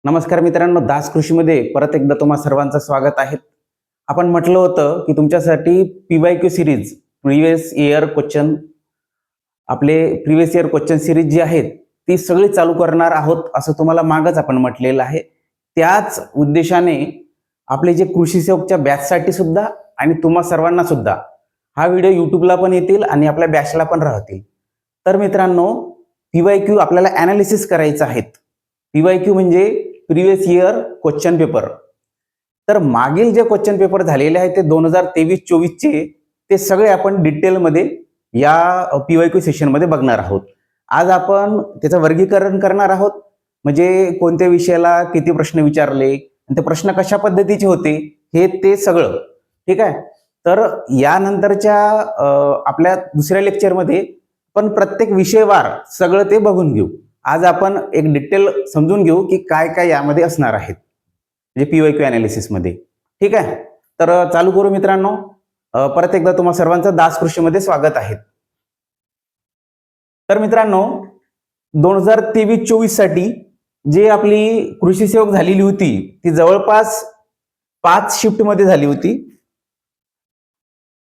नमस्कार मित्रांनो, दास कृषीमध्ये परत एकदा तुम्हा सर्वांचं स्वागत आहे. आपण म्हटलं होतं की तुमच्यासाठी PYQ series previous year question आपले प्रिव्हियस इयर क्वेश्चन सिरीज जी आहेत ती सगळी चालू करणार आहोत असं तुम्हाला मागच आपण म्हटलेलं आहे. त्याच उद्देशाने आपले जे कृषी सेवकच्या बॅचसाठी सुद्धा आणि तुम्हा सर्वांना सुद्धा हा व्हिडिओ युट्यूबला पण येतील आणि आपल्या बॅचला पण राहतील. तर मित्रांनो, पीवायक्यू आपल्याला ॲनालिसिस करायचं आहेत. पीवायक्यू म्हणजे प्रिव्हियस इयर क्वेश्चन पेपर. तर मागील जे क्वेश्चन पेपर झालेले आहेत ते 2023-24 चे ते सगळे आपण डिटेलमध्ये या पीवायक्यू सेशनमध्ये बघणार आहोत. आज आपण त्याचं वर्गीकरण करणार आहोत, म्हणजे कोणत्या विषयाला किती प्रश्न विचारले आणि ते प्रश्न कशा पद्धतीचे होते हे ते सगळं. ठीक आहे. तर यानंतरच्या आपल्या दुसऱ्या लेक्चरमध्ये पण प्रत्येक विषयवार सगळं ते बघून घेऊ. आज आपण एक डिटेल समजून घेऊ की काय काय यामध्ये असणार आहेत म्हणजे पीवायक्यू अनालिसिस मध्ये. ठीक आहे. तर चालू करू मित्रांनो. परत एकदा तुम्हा सर्वांचं दास कृषीमध्ये स्वागत आहे. तर मित्रांनो, 2023-24 साठी जी आपली कृषी सेवक झालेली होती ती जवळपास 5 शिफ्ट मध्ये झाली होती.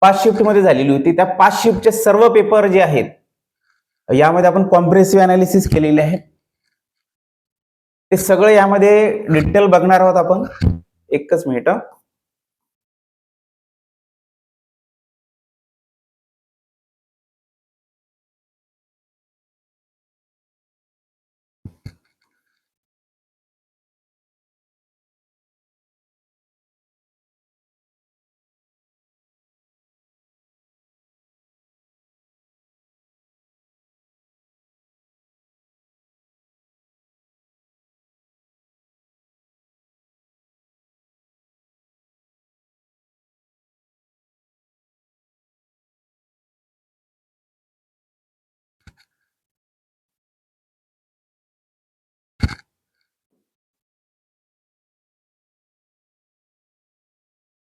5 शिफ्ट मध्ये झालेली होती. त्या 5 शिफ्टचे सर्व पेपर जे आहेत यामध्ये आपण कॉम्प्रेसिव्ह अनालिसिस केलेले आहे. ते सगळं यामध्ये डिटेल बघणार आहोत आपण. एकच मिनिट.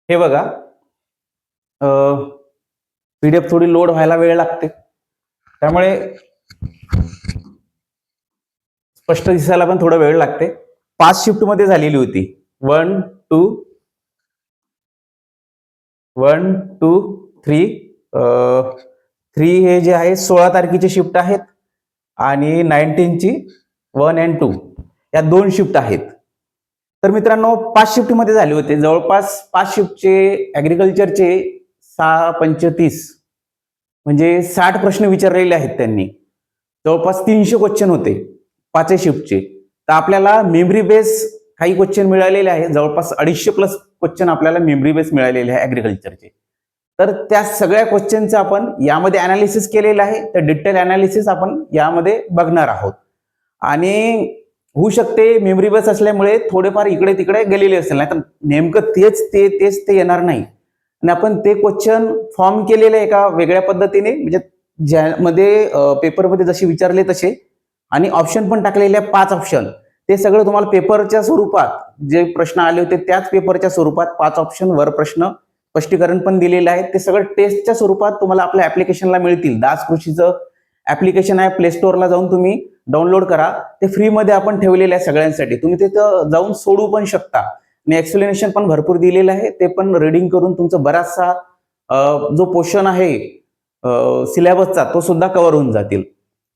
हे बघा, पीडीएफ थोडी लोड व्हायला वेळ लागते, त्यामुळे स्पष्ट दिसायला पण थोडा वेळ लागते. 5 शिफ्ट मध्ये झालेली होती. 1 2 1 2 3 3 हे जे आहे 16 तारखेची शिफ्ट आहेत आणि 19 ची 1 and 2 या 2 शिफ्ट आहेत. तर मित्रांनो, 5 शिफ्ट मध्ये झाले होते. जवळपास 5 शिफ्टचे ऍग्रिकल्चरचे 6 35 म्हणजे 60 प्रश्न विचारलेले आहेत त्यांनी. जवळपास 300 क्वेश्चन होते 5 शिफ्टचे. तर आपल्याला मेमरी बेस काही क्वेश्चन मिळालेले आहे. जवळपास 250 प्लस क्वेश्चन आपल्याला मेमरी बेस मिळालेले आहे ऍग्रिकल्चरचे. तर त्या सगळ्या क्वेश्चनचं आपण यामध्ये अनालिसिस केलेलं आहे. तर डिटेल अनालिसिस आपण यामध्ये बघणार आहोत. आणि होऊ शकते मेमरी बेस असल्यामुळे थोडेफार इकडे तिकडे गेलेले असेल, नाही तर नेमकं तेच ते येणार नाही. आणि आपण ते क्वेश्चन फॉर्म केलेले एका वेगळ्या पद्धतीने, म्हणजे ज्यामध्ये पेपरमध्ये जसे विचारले तसे, आणि ऑप्शन पण टाकलेले 5 ऑप्शन. ते सगळं तुम्हाला पेपरच्या स्वरूपात जे प्रश्न आले होते त्याच पेपरच्या स्वरूपात 5 ऑप्शन वर प्रश्न स्पष्टीकरण पण दिलेलं आहे. ते सगळं टेस्टच्या स्वरूपात तुम्हाला आपल्या ऍप्लिकेशनला मिळतील. दास कृषीचं ऍप्लिकेशन आहे, प्ले स्टोअरला जाऊन तुम्ही डाउनलोड करा. ते फ्रीमध्ये आपण ठेवलेलं आहे सगळ्यांसाठी. तुम्ही तिथं जाऊन सोडू पण शकता आणि एक्सप्लेनेशन पण भरपूर दिलेलं आहे. ते पण रीडिंग करून तुमचा बराचसा जो पोर्शन आहे सिलेबसचा तो सुद्धा कव्हर होऊन जातील.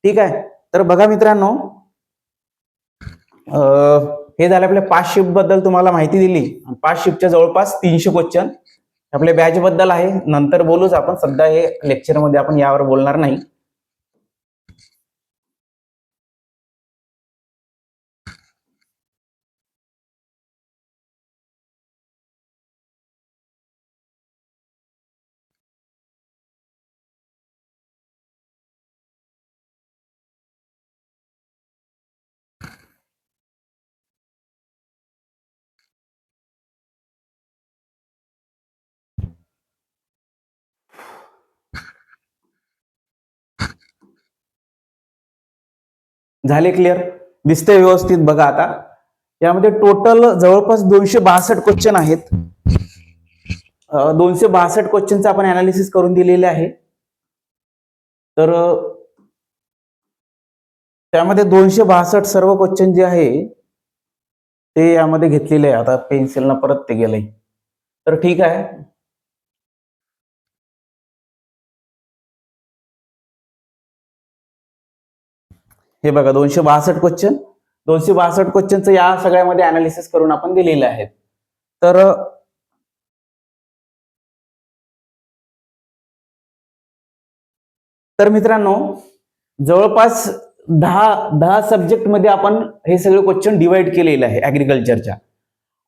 ठीक आहे. तर बघा मित्रांनो, हे झालं आपल्या 5 शिफ्ट बद्दल तुम्हाला माहिती दिली. 5 शिफ्टच्या जवळपास 300 क्वेश्चन आपल्या बॅच बद्दल आहे. नंतर बोलूच आपण, सध्या हे लेक्चरमध्ये आपण यावर बोलणार नाही. झाले क्लिअर? दिसते व्यवस्थित? बघा आता यामध्ये टोटल जवळपास 262 क्वेश्चन आहेत. 262 क्वेश्चनचं आपण अनालिसिस करून दिलेले आहे. तर त्यामध्ये 262 सर्व क्वेश्चन जे आहे ते यामध्ये घेतलेले आहे. आता पेन्सिलनं परत ते गेलंय. तर ठीक आहे. हे बघा 262 क्वेश्चन, 262 क्वेश्चनचं या सगळ्यामध्ये अनालिसिस करून आपण दिलेले आहेत. तर मित्रांनो, जवळपास 10 सब्जेक्ट मध्ये आपण हे सगळे क्वेश्चन डिवाइड केलेले आहे ऍग्रिकल्चरच्या.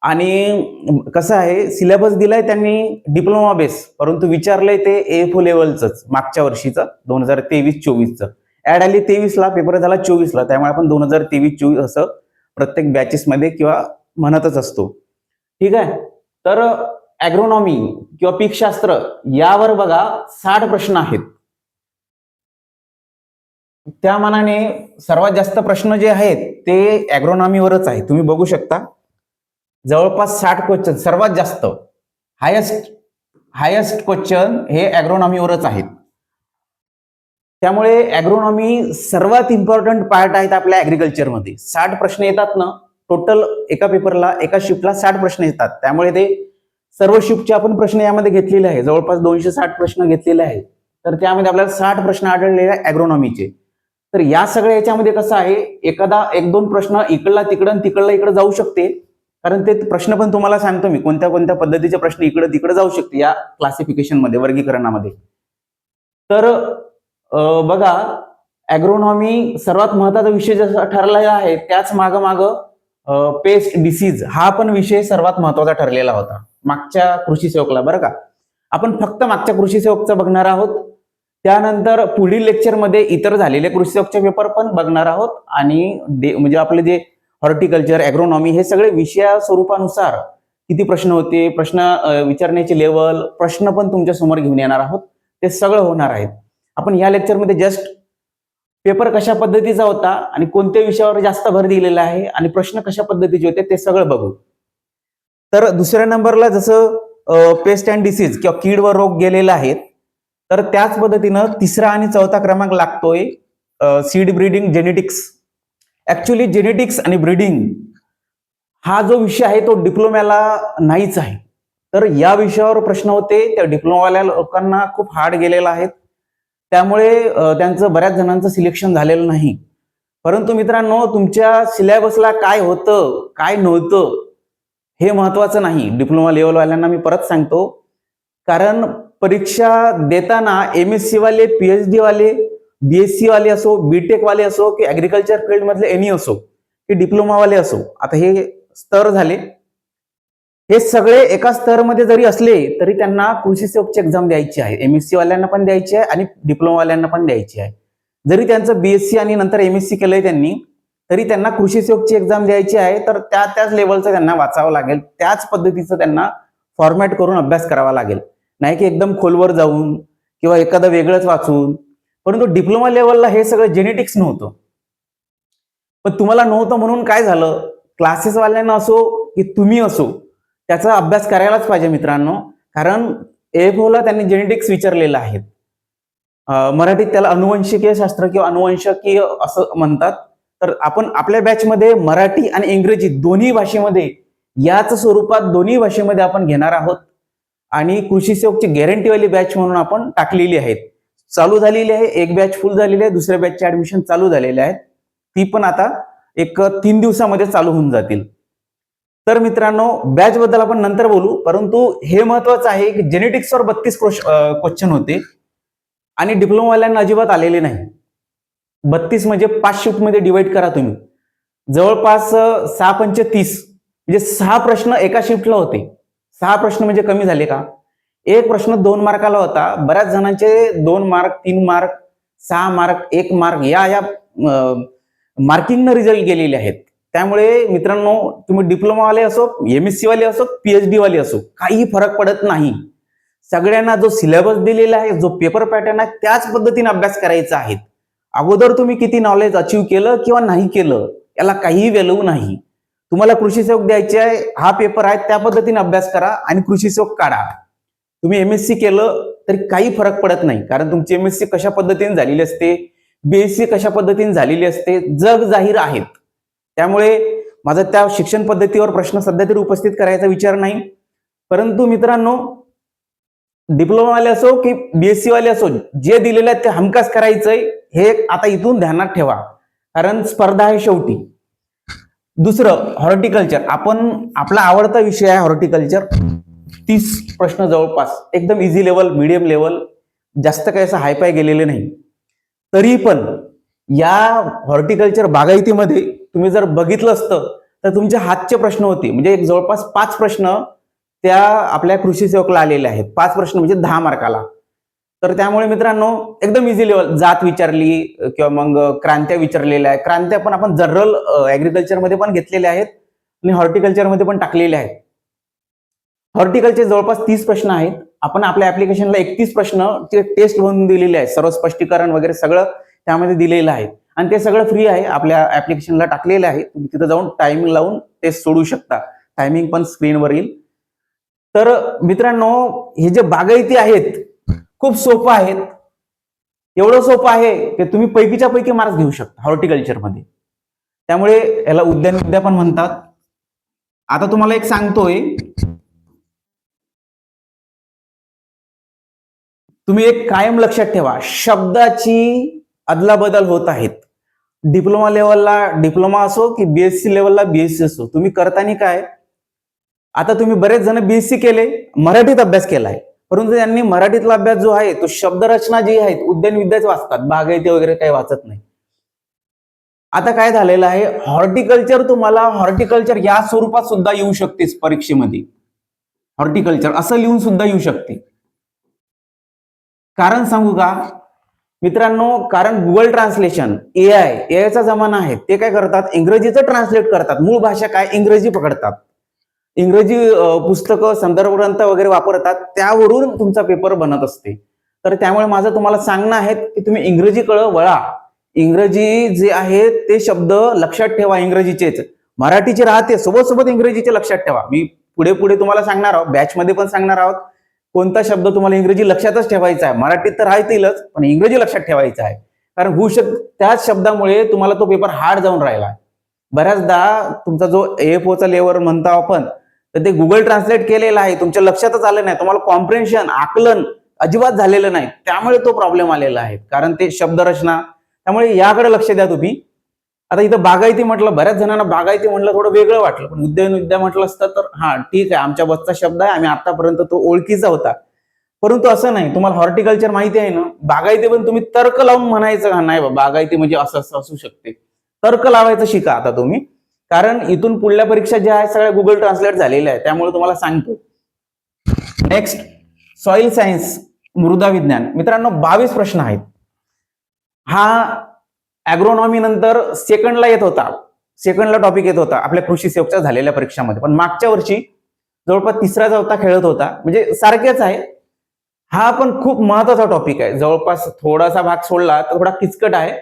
आणि कसं आहे, सिलेबस दिलाय त्यांनी डिप्लोमा बेस, परंतु विचारलंय ते एफओ लेवलच मागच्या वर्षीचं 2023-24चं. ऍड आली 23ला, पेपर झाला 24ला, त्यामुळे आपण 2023-24 असं प्रत्येक बॅचेस मध्ये किंवा म्हणतच असतो. ठीक आहे. तर ऍग्रोनॉमी किंवा पीकशास्त्र यावर बघा 60 प्रश्न आहेत. त्या मानाने सर्वात जास्त प्रश्न जे आहेत ते ऍग्रोनॉमीवरच आहे. तुम्ही बघू शकता, जवळपास 60 क्वेश्चन, सर्वात जास्त हायेस्ट क्वेश्चन हे ऍग्रोनॉमीवरच आहेत. त्यामुळे ऍग्रोनॉमी सर्वात इम्पॉर्टंट पार्ट आहेत आपल्या ऍग्रिकल्चरमध्ये. 60 प्रश्न येतात ना टोटल, एका पेपरला, एका शिफ्टला 60 प्रश्न येतात. त्यामुळे ते सर्व शिफ्टचे आपण प्रश्न यामध्ये घेतलेले आहे. जवळपास 260 प्रश्न घेतलेले आहेत. तर त्यामध्ये आपल्याला 60 प्रश्न आढळलेले आहे ऍग्रोनॉमीचे. तर या सगळ्या याच्यामध्ये कसं आहे, एखादा 1-2 प्रश्न इकडला तिकडं तिकडला इकडे जाऊ शकते. कारण ते प्रश्न पण तुम्हाला सांगतो मी, कोणत्या कोणत्या पद्धतीचे प्रश्न इकडे तिकडे जाऊ शकते या क्लासिफिकेशन मध्ये, वर्गीकरणामध्ये. तर बघा, ऍग्रोनॉमी सर्वात महत्वाचा विषय जसा ठरलेला आहे, त्याच माग पेस्ट डिसीज हा पण विषय सर्वात महत्वाचा ठरलेला होता मागच्या कृषी सेवकला. बरं का, आपण फक्त मागच्या कृषी सेवकचं बघणार आहोत. त्यानंतर पुढील लेक्चरमध्ये इतर झालेले कृषी सेवकचे पेपर पण बघणार आहोत. आणि म्हणजे आपले जे हॉर्टिकल्चर, ऍग्रोनॉमी हे सगळे विषया स्वरूपानुसार किती प्रश्न होते, प्रश्न विचारण्याचे लेवल, प्रश्न पण तुमच्या समोर घेऊन येणार आहोत. ते सगळं होणार आहेत. आपण या लेक्चरमध्ये जस्ट पेपर कशा पद्धतीचा होता आणि कोणत्या विषयावर जास्त भर दिलेला आहे आणि प्रश्न कशा पद्धतीचे होते ते सगळं बघू. तर दुसऱ्या नंबरला जसं पेस्ट अँड डिसीज किंवा कीड व रोग गेलेला आहे, तर त्याच पद्धतीनं तिसरा आणि चौथा क्रमांक लागतोय seed breeding, genetics. Actually genetics आणि ब्रीडिंग हा जो विषय आहे तो डिप्लोम्याला नाहीच आहे. तर या विषयावर प्रश्न होते, त्या डिप्लोमावाल्या लोकांना खूप हार्ड गेलेला आहे. त्यामुळे त्यांचं बऱ्याच जणांचं सिलेक्शन झालेलं नाही. परंतु मित्रांनो, तुमच्या सिलेबसला काय होतं काय नव्हतं हे महत्वाचं नाही. डिप्लोमा लेवलवाल्यांना मी परत सांगतो, कारण परीक्षा देताना MSc वाले, PhD वाले, BSc वाले असो, बीटेक वाले असो, की ऍग्रिकल्चर फील्ड मधले एनी असो, की डिप्लोमा वाले असो, आता हे स्तर झाले, हे सगळे एका स्तरमध्ये जरी असले तरी त्यांना कृषी सेवकची एक्झाम द्यायची आहे. MSc वाल्यांना पण द्यायची आहे आणि डिप्लोमा वाल्यांना पण द्यायची आहे. जरी त्यांचं BSc आणि नंतर MSc केलंय त्यांनी, तरी त्यांना कृषी सेवकची एक्झाम द्यायची आहे. तर त्याच लेवलचं त्यांना वाचावं लागेल, त्याच पद्धतीचं त्यांना फॉर्मॅट करून अभ्यास करावा लागेल. नाही की एकदम खोलवर जाऊन किंवा एखादं वेगळंच वाचून. परंतु डिप्लोमा लेवलला हे सगळं जेनेटिक्स नव्हतं. पण तुम्हाला नव्हतं म्हणून काय झालं, क्लासेसवाल्यांना असो की तुम्ही असो, त्याचा अभ्यास करायलाच पाहिजे मित्रांनो. कारण एफओला त्यांनी जेनेटिक्स विचारलेलं आहे. मराठीत त्याला अनुवंशिकीय शास्त्र किंवा अनुवंशकीय असं म्हणतात. तर आपण आपल्या बॅचमध्ये मराठी आणि इंग्रजी दोन्ही भाषेमध्ये, याच स्वरूपात दोन्ही भाषेमध्ये आपण घेणार आहोत. आणि कृषी सेवकची गॅरंटीवाली बॅच म्हणून आपण टाकलेली आहेत, चालू झालेली आहे. एक बॅच फुल झालेली आहे, दुसऱ्या बॅचचे ऍडमिशन चालू झालेले आहेत. ती पण आता एक 3 दिवसामध्ये चालू होऊन जातील. तर मित्रांनो, बॅच बद्दल आपण नंतर बोलू, परंतु हे महत्वाचं आहे की जेनेटिक्सवर 32 क्वेश्चन होते आणि डिप्लोमावाल्यांना अजिबात आलेले नाही. 32 म्हणजे 5 शिफ्ट मध्ये डिवाइड करा तुम्ही, जवळपास 6×5 = 30, म्हणजे 6 प्रश्न एका शिफ्टला होते. 6 प्रश्न म्हणजे कमी झाले का? एक प्रश्न 2 मार्काला होता. बऱ्याच जणांचे 2 मार्क, 3 मार्क, 6 मार्क, 1 मार्क या मार्किंगनं रिझल्ट गेलेले आहेत. त्यामुळे मित्रांनो, तुम्ही डिप्लोमावाले असो, MSc वाले असो, PhD वाले असो, काही फरक पडत नाही. सगळ्यांना जो सिलेबस दिलेला आहे, जो पेपर पॅटर्न आहे, त्याच पद्धतीने अभ्यास करायचा आहे. अगोदर तुम्ही किती नॉलेज अचीव केलं किंवा नाही केलं याला काही व्हॅल्यू नाही. तुम्हाला कृषी सेवक द्यायचे आहे, हा पेपर आहे, त्या पद्धतीने अभ्यास करा आणि कृषी सेवक काढा. तुम्ही MSc केलं तरी काही फरक पडत नाही, कारण तुमची MSc कशा पद्धतीने झालेली असते, BSc कशा पद्धतीने झालेली असते, जग जाहीर आहेत. त्यामुळे माझा त्या शिक्षण पद्धतीवर प्रश्न सध्या तरी उपस्थित करायचा विचार नाही. परंतु मित्रांनो, डिप्लोमा वाले असो की बीएससी वाले असो, जे दिलेलं आहे ते हमखास करायचंय, हे आता इथून ध्यानात ठेवा, कारण स्पर्धा आहे शेवटी. दुसरं, हॉर्टिकल्चर. आपला आवडता विषय आहे हॉर्टिकल्चर. 30 प्रश्न जवळपास, एकदम इझी लेवल, मीडियम लेवल, जास्त काही असं हायपाय गेलेले नाही. तरी पण या हॉर्टिकल्चर बागायतीमध्ये तुम्ही जर बघितलं असतं तर तुमच्या हातचे प्रश्न होते, म्हणजे एक जवळपास 5 प्रश्न त्या आपल्या कृषी सेवकला आलेले आहेत. 5 प्रश्न म्हणजे 10 मार्काला. तर त्यामुळे मित्रांनो, एकदम इझी लेवल. जात विचारली किंवा मग क्रांत्या विचारलेल्या आहे. क्रांत्या पण आपण जनरल ऍग्रिकल्चर मध्ये पण घेतलेल्या आहेत आणि हॉर्टिकल्चर मध्ये पण टाकलेल्या आहेत. हॉर्टिकल्चर जवळपास 30 प्रश्न आहेत. आपण आपल्या ऍप्लिकेशनला 31 प्रश्न टेस्ट म्हणून दिलेले आहेत. सर्व स्पष्टीकरण वगैरे सगळं त्यामध्ये दिलेलं आहे आणि ते सगळं फ्री आहे. आपल्या ऍप्लिकेशनला टाकलेलं आहे. तुम्ही तिथं जाऊन टायमिंग लावून टेस्ट सोडू शकता. टायमिंग पण स्क्रीनवर येईल. तर मित्रांनो, हे जे बागायती आहेत खूप सोपं आहेत. एवढं सोपं आहे की तुम्ही पैकीच्या पैकी मार्क्स घेऊ शकता हॉर्टिकल्चर मध्ये. त्यामुळे याला उद्यान विद्या पण म्हणतात. आता तुम्हाला एक सांगतोय, तुम्ही एक कायम लक्षात ठेवा, शब्दाची अदलाबदल होत आहेत. डिप्लोमा लेवलला डिप्लोमा असो की बीएससी लेवलला बीएससी असो, तुम्ही करताना काय, आता तुम्ही बरेच जण बीएससी केले, मराठीत अभ्यास केलाय, परंतु त्यांनी मराठीतला अभ्यास जो आहे तो शब्दरचना जी आहेत उद्यान विद्याच वाचतात, बागायती वगैरे काही वाचत नाही. आता काय झालेलं आहे, हॉर्टिकल्चर या स्वरूपात सुद्धा येऊ शकते परीक्षेमध्ये. हॉर्टिकल्चर असं लिहून सुद्धा येऊ शकते. कारण सांगू का मित्रांनो, कारण गुगल ट्रान्सलेशन, एआयचा जमाना आहे. ते काय करतात, इंग्रजीचं ट्रान्सलेट करतात. मूळ भाषा काय, इंग्रजी पकडतात. इंग्रजी पुस्तकं, संदर्भ ग्रंथ वगैरे वापरतात. त्यावरून तुमचा पेपर बनत असते. तर त्यामुळे माझं तुम्हाला सांगणं आहे की तुम्ही इंग्रजीकडे वळा. इंग्रजी जे आहे ते शब्द लक्षात ठेवा. इंग्रजीचेच मराठीचे राहते, सोबत इंग्रजीचे लक्षात ठेवा. मी पुढे पुढे तुम्हाला सांगणार आहोत, बॅचमध्ये पण सांगणार आहोत कोणता शब्द तुम्हाला इंग्रजी लक्षातच ठेवायचा आहे. मराठीत तर राहतीलच, पण इंग्रजी लक्षात ठेवायचा आहे. कारण होऊ त्याच शब्दामुळे तुम्हाला तो पेपर हार्ड जाऊन राहिला. बऱ्याचदा तुमचा जो एएफओचा लेवल म्हणतो आपण, तर ते गुगल ट्रान्सलेट केलेलं आहे, तुमच्या लक्षातच आलं नाही, तुम्हाला कॉम्प्रिहेन्शन, आकलन अजिबात झालेलं नाही. त्यामुळे तो प्रॉब्लेम आलेला आहे, कारण ते शब्दरचना. त्यामुळे याकडे लक्ष द्या तुम्ही. आता इथं बागायती म्हटलं, बऱ्याच जणांना बागायती म्हटलं थोडं वेगळं वाटलं, पण उद्यान विद्या म्हटलं असतं तर हा ठीक आहे, आमच्या बसचा शब्द आहे, आम्ही आतापर्यंत तो ओळखीचा होता. परंतु असं नाही. तुम्हाला हॉर्टिकल्चर माहिती आहे ना, बागायती पण तुम्ही तर्क लावून म्हणायचं का नाही, बागायती म्हणजे असं असं असू शकते. तर्क लावायचं शिका आता तुम्ही, कारण इथून पुढल्या परीक्षा ज्या आहेत सगळ्या गुगल ट्रान्सलेट झालेल्या आहेत. त्यामुळे तुम्हाला सांगतो. नेक्स्ट, सॉइल सायन्स, मृदा विज्ञान. मित्रांनो 22 प्रश्न आहेत. हा ॲग्रोनॉमी नंतर सेकंडला येत होता, सेकंडला टॉपिक येत होता आपल्या कृषी सेवकच्या झालेल्या परीक्षामध्ये. पण मागच्या वर्षी जवळपास 3रा-4था खेळत होता, म्हणजे सारखेच आहे. हा पण खूप महत्वाचा टॉपिक आहे. जवळपास थोडासा भाग सोडला तर थोडा किचकट आहे,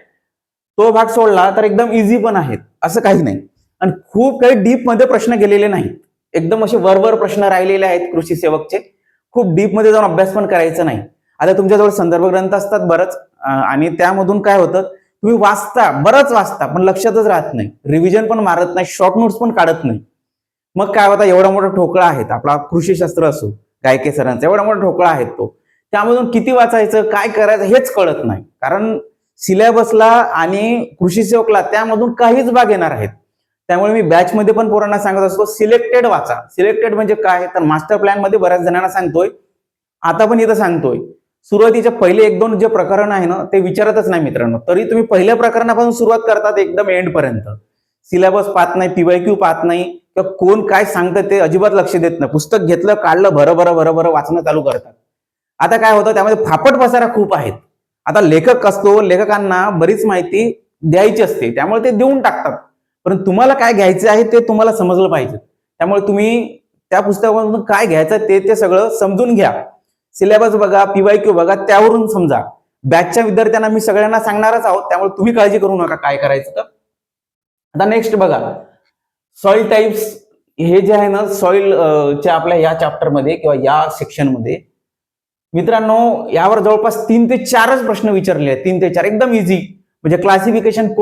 तो भाग सोडला तर एकदम इझी पण आहेत, असं काही नाही. आणि खूप काही डीप मध्ये प्रश्न गेलेले नाहीत, एकदम असे वरवर प्रश्न राहिलेले आहेत कृषी सेवकचे. खूप डीप मध्ये जाऊन अभ्यास पण करायचा नाही. आता तुमच्याजवळ संदर्भ ग्रंथ असतात बरंच, आणि त्यामधून काय होतं, तुम्ही वाचता, बरंच वाचता, पण लक्षातच राहत नाही, रिव्हिजन पण मारत नाही, शॉर्ट नोट्स पण काढत नाही. मग काय होता, एवढा मोठा ठोकळा आहे आपला कृषीशास्त्र असो, गायके सरांचा एवढा मोठा ठोकळा आहे तो. त्यामधून किती वाचायचं, काय करायचं हेच कळत नाही. कारण सिलेबसला आणि कृषी सेवकला त्यामधून काहीच भाग येणार आहेत. त्यामुळे मी बॅचमध्ये पण पोरांना सांगत असतो, सिलेक्टेड वाचा. सिलेक्टेड म्हणजे काय, तर मास्टर प्लॅन मध्ये बऱ्याच जणांना सांगतोय, आता पण इथं सांगतोय, सुरुवातीच्या पहिले 1-2 जे प्रकरण आहे ना ते विचारतच नाही मित्रांनो. तरी तुम्ही पहिल्या प्रकरणापासून सुरुवात करतात एकदम एंड पर्यंत. सिलेबस पाहत नाही, पीवायक्यू पाहत नाही, किंवा कोण काय सांगतं ते अजिबात लक्ष देत नाही. पुस्तक घेतलं, काढलं, भरं वाचणं चालू करतात. आता काय होतं, त्यामध्ये फापट पसारा खूप आहेत. आता लेखक असतो, लेखकांना बरीच माहिती द्यायची असते, त्यामुळे ते देऊन टाकतात. पण तुम्हाला काय घ्यायचं आहे ते तुम्हाला समजलं पाहिजे. त्यामुळे तुम्ही त्या पुस्तकामधून काय घ्यायचं ते सगळं समजून घ्या. सिलेबस बघा, पीवायक्यू बघा, त्यावरून समजा. बॅचच्या विद्यार्थ्यांना मी सगळ्यांना सांगणारच आहोत, त्यामुळे तुम्ही काळजी करू नका काय करायचं तर. आता नेक्स्ट बघा, सॉइल टाइप्स. हे जे आहे ना सॉइलच्या आपल्या या चॅप्टरमध्ये किंवा या सेक्शनमध्ये मित्रांनो, यावर जवळपास 3 ते 4च प्रश्न विचारले आहेत. 3 ते 4 एकदम इझी. म्हणजे क्लासिफिकेशन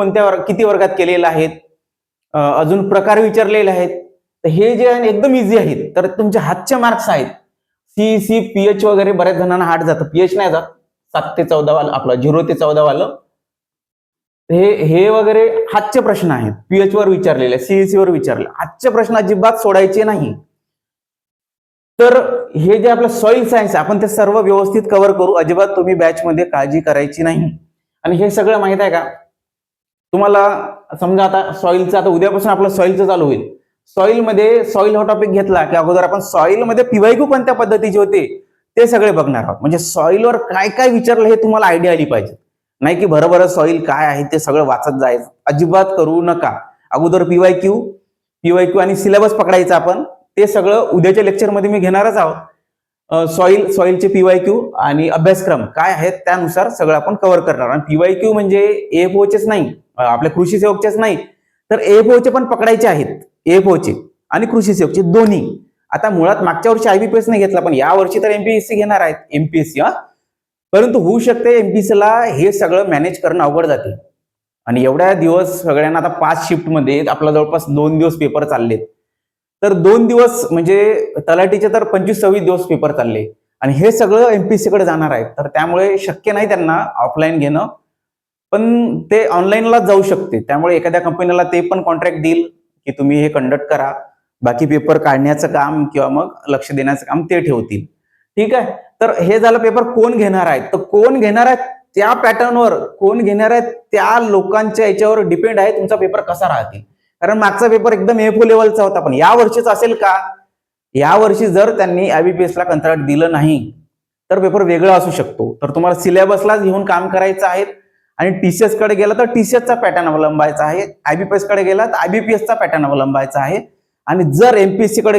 किती वर्गात केलेलं आहेत, अजून प्रकार विचारलेले आहेत. तर हे जे आहे एकदम इझी आहेत. तर तुमचे हातचे मार्क्स आहेत. सीईसी पीएच वगैरे बऱ्याच जणांना हार्ड जातं, पीएच नाही जात. 7 ते 14 वाला आपलं 0 ते 14 वालं हे वगैरे हातचे प्रश्न आहेत. पीएच वर विचारलेले, सीईसी वर विचारले. हातचे प्रश्न अजिबात सोडायचे नाही. तर हे जे आपलं सॉइल सायन्स आपण ते सर्व व्यवस्थित कव्हर करू. अजिबात तुम्ही बॅचमध्ये काळजी करायची नाही. आणि हे सगळं माहित आहे का तुम्हाला? समजा आता सॉइलचं, आता उद्यापासून आपलं सॉइलचं चालू होईल. सॉइलमध्ये सॉइल हा टॉपिक घेतला की अगोदर आपण सॉइलमध्ये पीवायक्यू कोणत्या पद्धतीचे होते ते सगळे बघणार आहोत. म्हणजे सॉइलवर काय काय विचारलं हे तुम्हाला आयडिया आली पाहिजे. नाही की बरोबर सॉइल काय आहे ते सगळं वाचत जायचं, अजिबात करू नका. अगोदर पीवायक्यू आणि सिलेबस पकडायचा आपण. ते सगळं उद्याच्या लेक्चरमध्ये मी घेणारच आहोत. सॉइलचे पीवायक्यू आणि अभ्यासक्रम काय आहेत त्यानुसार सगळं आपण कव्हर करणार. आणि पीवायक्यू म्हणजे एएफओचेच नाही, आपल्या कृषी सेवकचेच नाही, तर एएफओचे पण पकडायचे आहेत. एएफओचे आणि कृषी सेवकचे दोन्ही. आता मुळात मागच्या वर्षी आयबीपीएस नाही घेतला, पण या वर्षी तर एमपीएससी घेणार आहेत. एमपीएससी परंतु होऊ शकते एमपीएससीला हे सगळं मॅनेज करणं अवघड जाते. आणि एवढ्या दिवस सगळ्यांना आता 5 शिफ्टमध्ये आपला जवळपास 2 दिवस पेपर चाललेत. तर 2 दिवस म्हणजे तलाठीचे तर 25-26 दिवस पेपर चालले आणि हे सगळं एमपीएससी कडे जाणार आहे. तर त्यामुळे शक्य नाही त्यांना ऑफलाईन घेणं, पण ते ऑनलाईनलाच जाऊ शकते. त्यामुळे एखाद्या कंपनीला ते पण कॉन्ट्रॅक्ट देईल की तुम्ही हे कंडक्ट करा, बाकी पेपर काढण्याचं काम किंवा मग लक्ष देण्याचं काम ते ठेवतील. ठीक आहे. तर हे झालं पेपर कोण घेणार आहेत. तर कोण घेणार आहेत त्या पॅटर्नवर, कोण घेणार आहेत त्या लोकांच्या याच्यावर डिपेंड आहे तुमचा पेपर कसा राहतील. कारण मागचा पेपर एकदम एफओ लेवलचा होता, पण या वर्षीचा असेल का? या वर्षी जर त्यांनी आयबीपीएसला कंत्राट दिलं नाही तर पेपर वेगळा असू शकतो. तर तुम्हाला सिलेबसलाच घेऊन काम करायचं आहे. आणि टीसीएस कडे गेला तर टीसीएसचा पॅटर्न अवलंबायचा आहे. आयबीपीएस कडे गेला तर आयबीपीएसचा पॅटर्न अवलंबायचा आहे. आणि जर एमपीएससी कडे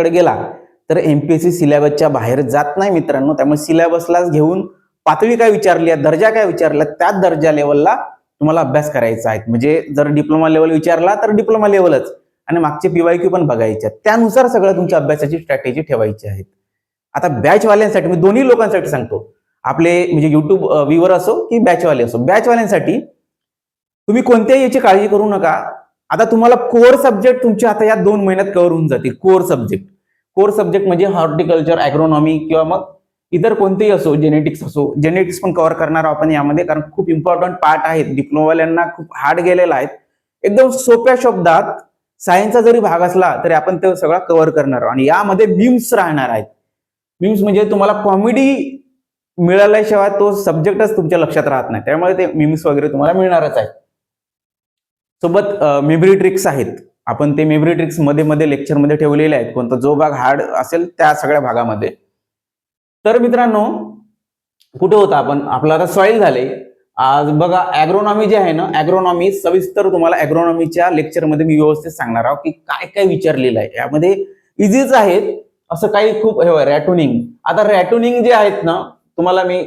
गेला तर एमपीएससी सिलेबसच्या बाहेर जात नाही मित्रांनो. त्यामुळे सिलेबसलाच घेऊन पातळी काय विचारली आहे, दर्जा काय विचारला, त्याच दर्जा लेवलला तुम्हाला अभ्यास करायचा आहे. म्हणजे जर डिप्लोमा लेवल विचारला तर डिप्लोमा लेवलच, आणि मागचे पीवायक्यू पण बघायचे. त्यानुसार सगळं तुमच्या अभ्यासाची स्ट्रॅटेजी ठेवायची आहे. आता बॅचवाल्यांसाठी मी दोन्ही लोकांसाठी सांगतो, आपले म्हणजे युट्यूब व्ह्यूवर असो की बॅचवाले असो, बॅचवाल्यांसाठी तुम्ही कोणत्याही याची काळजी करू नका. आता तुम्हाला कोर सब्जेक्ट तुमचे आता या 2 महिन्यात कव्हर होऊन जातील. कोर सब्जेक्ट म्हणजे हॉर्टिकल्चर, ॲग्रोनॉमी किंवा मग इतर कोणतेही असो, जेनेटिक्स पण कव्हर करणार आहोत आपण यामध्ये, कारण खूप इम्पॉर्टंट पार्ट आहेत. डिप्लोमावाल्यांना खूप हार्ड गेलेला आहे. एकदम सोप्या शब्दात सायन्सचा जरी भाग असला तरी आपण ते सगळं कव्हर करणार आहोत. आणि यामध्ये मीम्स राहणार आहेत. मीम्स म्हणजे तुम्हाला कॉमेडी मिळाल्याशिवाय तो सब्जेक्टच तुमच्या लक्षात राहत नाही. त्यामुळे ते मीम्स वगैरे तुम्हाला मिळणारच आहेत. सोबत मेमरी ट्रिक्स आहेत. आपण ते मेमरी ट्रिक्स मध्ये लेक्चरमध्ये ठेवलेले आहेत. कोणता जो भाग हार्ड असेल त्या सगळ्या भागामध्ये. तर मित्रांनो कुठे होता आपण? आपलं आता सॉइल झाले. आज बघा ॲग्रोनॉमी जे आहे ना, ॲग्रोनॉमी सविस्तर तुम्हाला ॲग्रोनॉमीच्या लेक्चरमध्ये मी व्यवस्थित सांगणार आहोत की काय काय विचारलेलं आहे. यामध्ये इझीच आहेत, असं काही खूप रॅटोनिंग. आता रॅटोनिंग जे आहेत ना, तुम्हाला मी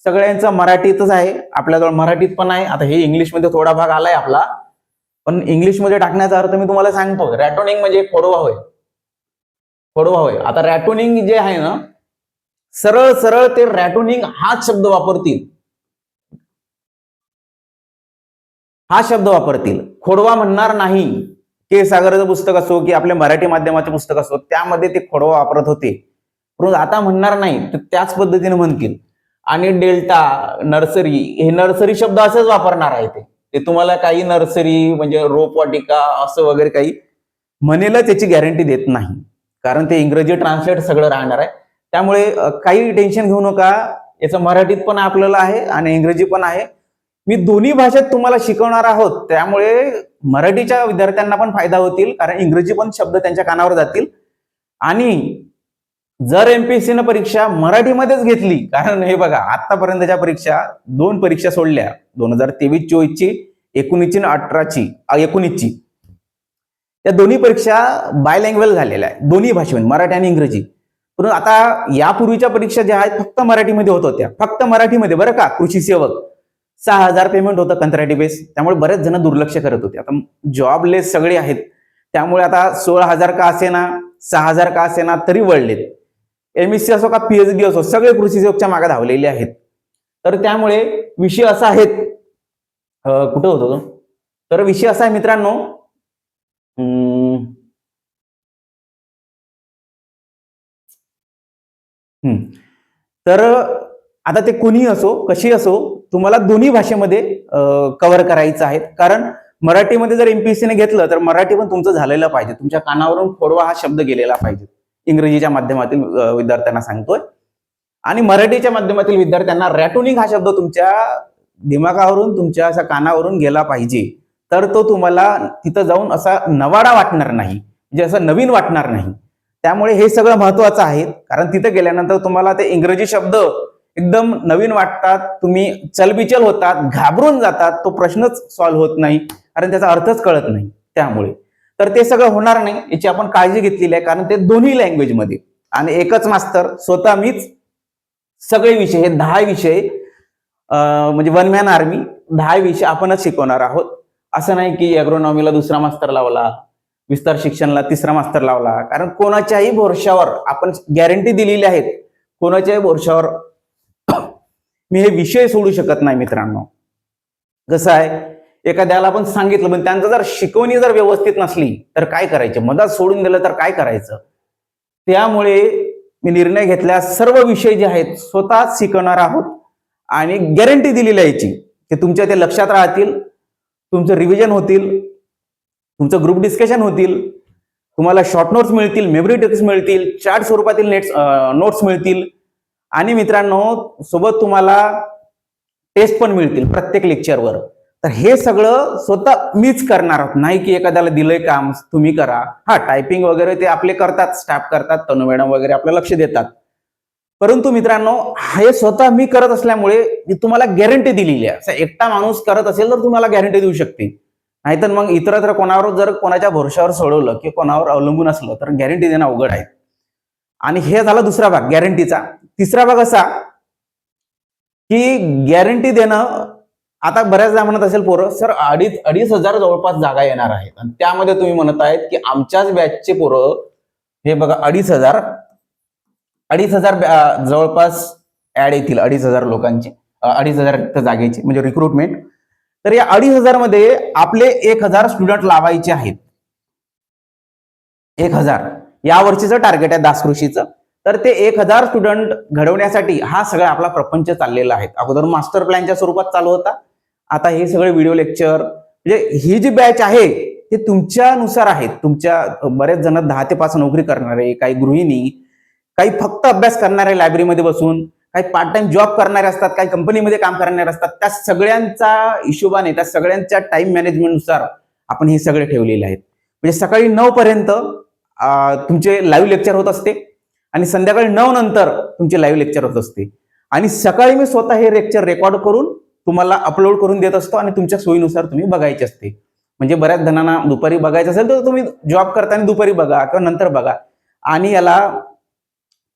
सगळ्यांचा मराठीतच आहे, आपल्याजवळ मराठीत पण आहे. आता हे इंग्लिशमध्ये थोडा भाग आलाय आपला, पण इंग्लिशमध्ये टाकण्याचा अर्थ मी तुम्हाला सांगतो. रॅटोनिंग म्हणजे खोडवा होय. आता रॅटोनिंग जे आहे ना, सरळ ते रॅटोनिंग हाच शब्द वापरतील. खोडवा म्हणणार नाही. के सागरचं पुस्तक असो की आपल्या मराठी माध्यमाचे पुस्तक असो, त्यामध्ये ते खोडवा वापरत होते. परंतु आता म्हणणार नाही, तर त्याच पद्धतीने म्हणतील. आणि डेल्टा, नर्सरी, हे नर्सरी शब्द असेच वापरणार आहे. ते तुम्हाला काही नर्सरी म्हणजे रोपवाटिका असं वगैरे काही म्हणेल त्याची गॅरंटी देत नाही, कारण ते इंग्रजी ट्रान्सलेट सगळं राहणार आहे. त्यामुळे काही टेन्शन घेऊ नका. याचं मराठीत पण आपल्याला आहे आणि इंग्रजी पण आहे. मी दोन्ही भाषेत तुम्हाला शिकवणार आहोत. त्यामुळे मराठीच्या विद्यार्थ्यांना पण फायदा होतील, कारण इंग्रजी पण शब्द त्यांच्या कानावर जातील. आणि जर एमपीएससीनं परीक्षा मराठीमध्येच घेतली, कारण हे बघा आतापर्यंतच्या परीक्षा 2 परीक्षा सोडल्या, 2023-24ची, 19 आणि 19ची. या दोन्ही परीक्षा बायलँग्वेज झालेल्या आहेत, दोन्ही भाषेमध्ये, मराठी आणि इंग्रजी. परंतु आता यापूर्वीच्या परीक्षा ज्या आहेत फक्त मराठीमध्ये होत होत्या, फक्त मराठीमध्ये बरं का. कृषी सेवक 6,000 पेमेंट होतं कंत्राटी बेस. त्यामुळे बरेच जण दुर्लक्ष करत होते. आता जॉबलेस सगळे आहेत, त्यामुळे आता 16,000 का असेना, 6,000 का असेना तरी वळलेत. एमएससी असो का पीएचडी असो, सगळे कृषी सेवकच्या मागे धावलेले आहेत. तर त्यामुळे विषय असा आहे, कुठं होतो तर विषय असा आहे मित्रांनो, तर आता ते कोणी असो, कशी असो, तुम्हाला दोन्ही भाषेमध्ये कव्हर करायचं आहे. कारण मराठीमध्ये जर एमपीएससीने घेतलं तर मराठी पण तुमचं झालेलं पाहिजे, तुमच्या कानावरून खोडवा हा शब्द गेलेला पाहिजे. इंग्रजीच्या माध्यमातील विद्यार्थ्यांना सांगतोय, आणि मराठीच्या माध्यमातील विद्यार्थ्यांना रॅटोनिंग हा शब्द तुमच्या दिमागावरून, तुमच्या अशा कानावरून गेला पाहिजे. तर तो तुम्हाला तिथं जाऊन असा नवाडा वाटणार नाही, म्हणजे असं नवीन वाटणार नाही. त्यामुळे हे सगळं महत्वाचं आहे. कारण तिथे गेल्यानंतर तुम्हाला ते इंग्रजी शब्द एकदम नवीन वाटतात, तुम्ही चलबिचल होतात, घाबरून जातात, तो प्रश्नच सॉल्व्ह होत नाही, कारण त्याचा अर्थच कळत नाही. त्यामुळे तर ते सगळं होणार नाही याची आपण काळजी घेतलेली आहे. कारण ते दोन्ही लँग्वेजमध्ये, आणि एकच मास्तर स्वतः मीच सगळे विषय, हे 10 विषय, म्हणजे वन मॅन आर्मी 10 विषय आपणच शिकवणार आहोत. असं नाही की ॲग्रोनॉमीला दुसरा मास्तर लावला, विस्तार शिक्षणला तिसरा मास्तर लावला. कारण कोणाच्याही भरोशावर आपण गॅरंटी दिलेली आहेत, कोणाच्याही भरोशावर मी हे विषय सोडू शकत नाही मित्रांनो. कसं आहे, एखाद्याला आपण सांगितलं पण त्यांचं जर शिकवणी जर व्यवस्थित नसली तर काय करायचं, मधात सोडून दिलं तर काय करायचं. त्यामुळे मी निर्णय घेतला, सर्व विषय जे आहेत स्वतः शिकवणार आहोत, आणि गॅरंटी दिलेली आहे याची, की तुमच्या ते लक्षात राहतील, तुमचं रिव्हिजन होतील, तुमचं ग्रुप डिस्कशन होतील, तुम्हाला शॉर्ट नोट्स मिळतील, मेमरी टेक्स्ट मिळतील, चार्ट स्वरूपातील नोट्स मिळतील, आणि मित्रांनो सोबत तुम्हाला टेस्ट पण मिळतील प्रत्येक लेक्चरवर. तर हे सगळं स्वतः मीच करणार आहोत, नाही की एखाद्याला दिलंय काम तुम्ही करा. हा, टायपिंग वगैरे ते आपले करतात, स्टाफ करतात, तनु मॅडम वगैरे आपलं लक्ष देतात. परंतु मित्रांनो हे स्वतः मी करत असल्यामुळे तुम्हाला गॅरंटी दिलेली आहे. एकटा माणूस करत असेल तर तुम्हाला गॅरंटी देऊ शकते, नाहीतर मग इतरत्र कोणावर जर कोणाच्या भरोशावर सोडवलं किंवा कोणावर अवलंबून असलं तर गॅरंटी देणं अवघड आहे. आणि हे झाला दुसरा भाग गॅरंटीचा. तिसरा भाग असा की गॅरंटी देणं, आता बऱ्याचदा म्हणत असेल पोरं, सर 2,500 जवळपास जागा येणार आहेत, आणि त्यामध्ये तुम्ही म्हणत आहेत की आमच्याच बॅचचे पोरं, हे बघा 2,500 जवळपास ऍड येतील, 2,500 लोकांची, 2,500 जागेची म्हणजे रिक्रुटमेंट. तर या 2,500 मध्ये आपले 1,000 स्टुडंट लावायचे आहेत. 1,000 या वर्षीचं टार्गेट आहे दासकृषीचं. तर ते 1,000 स्टुडंट घडवण्यासाठी हा सगळा आपला प्रपंच चाललेला आहे. अगोदर मास्टर प्लॅनच्या स्वरूपात चालू होता, आता हे सगळे व्हिडिओ लेक्चर, म्हणजे ही जी बॅच आहे ते तुमच्यानुसार आहेत. तुमच्या बरेच जण 10 ते 5 नोकरी करणारे, काही गृहिणी, काही फक्त अभ्यास करणारे लायब्ररीमध्ये बसून, काही पार्ट टाइम जॉब करणारे असतात, काही कंपनीमध्ये काम करणारे असतात. त्या सगळ्यांचा हिशोबाने, त्या सगळ्यांच्या टाइम मॅनेजमेंटनुसार आपण हे सगळे ठेवलेले आहेत. म्हणजे सकाळी 9 पर्यंत तुमचे लाईव्ह लेक्चर होत असते, आणि संध्याकाळी 9 नंतर तुमचे लाईव्ह लेक्चर होत असते. आणि सकाळी मी स्वतः हे लेक्चर रेकॉर्ड करून तुम्हाला अपलोड करून देत असतो, आणि तुमच्या सोयीनुसार तुम्ही बघायचे असते. म्हणजे बऱ्याच जणांना दुपारी बघायचं असेल तर तुम्ही जॉब करताना दुपारी बघा किंवा नंतर बघा. आणि याला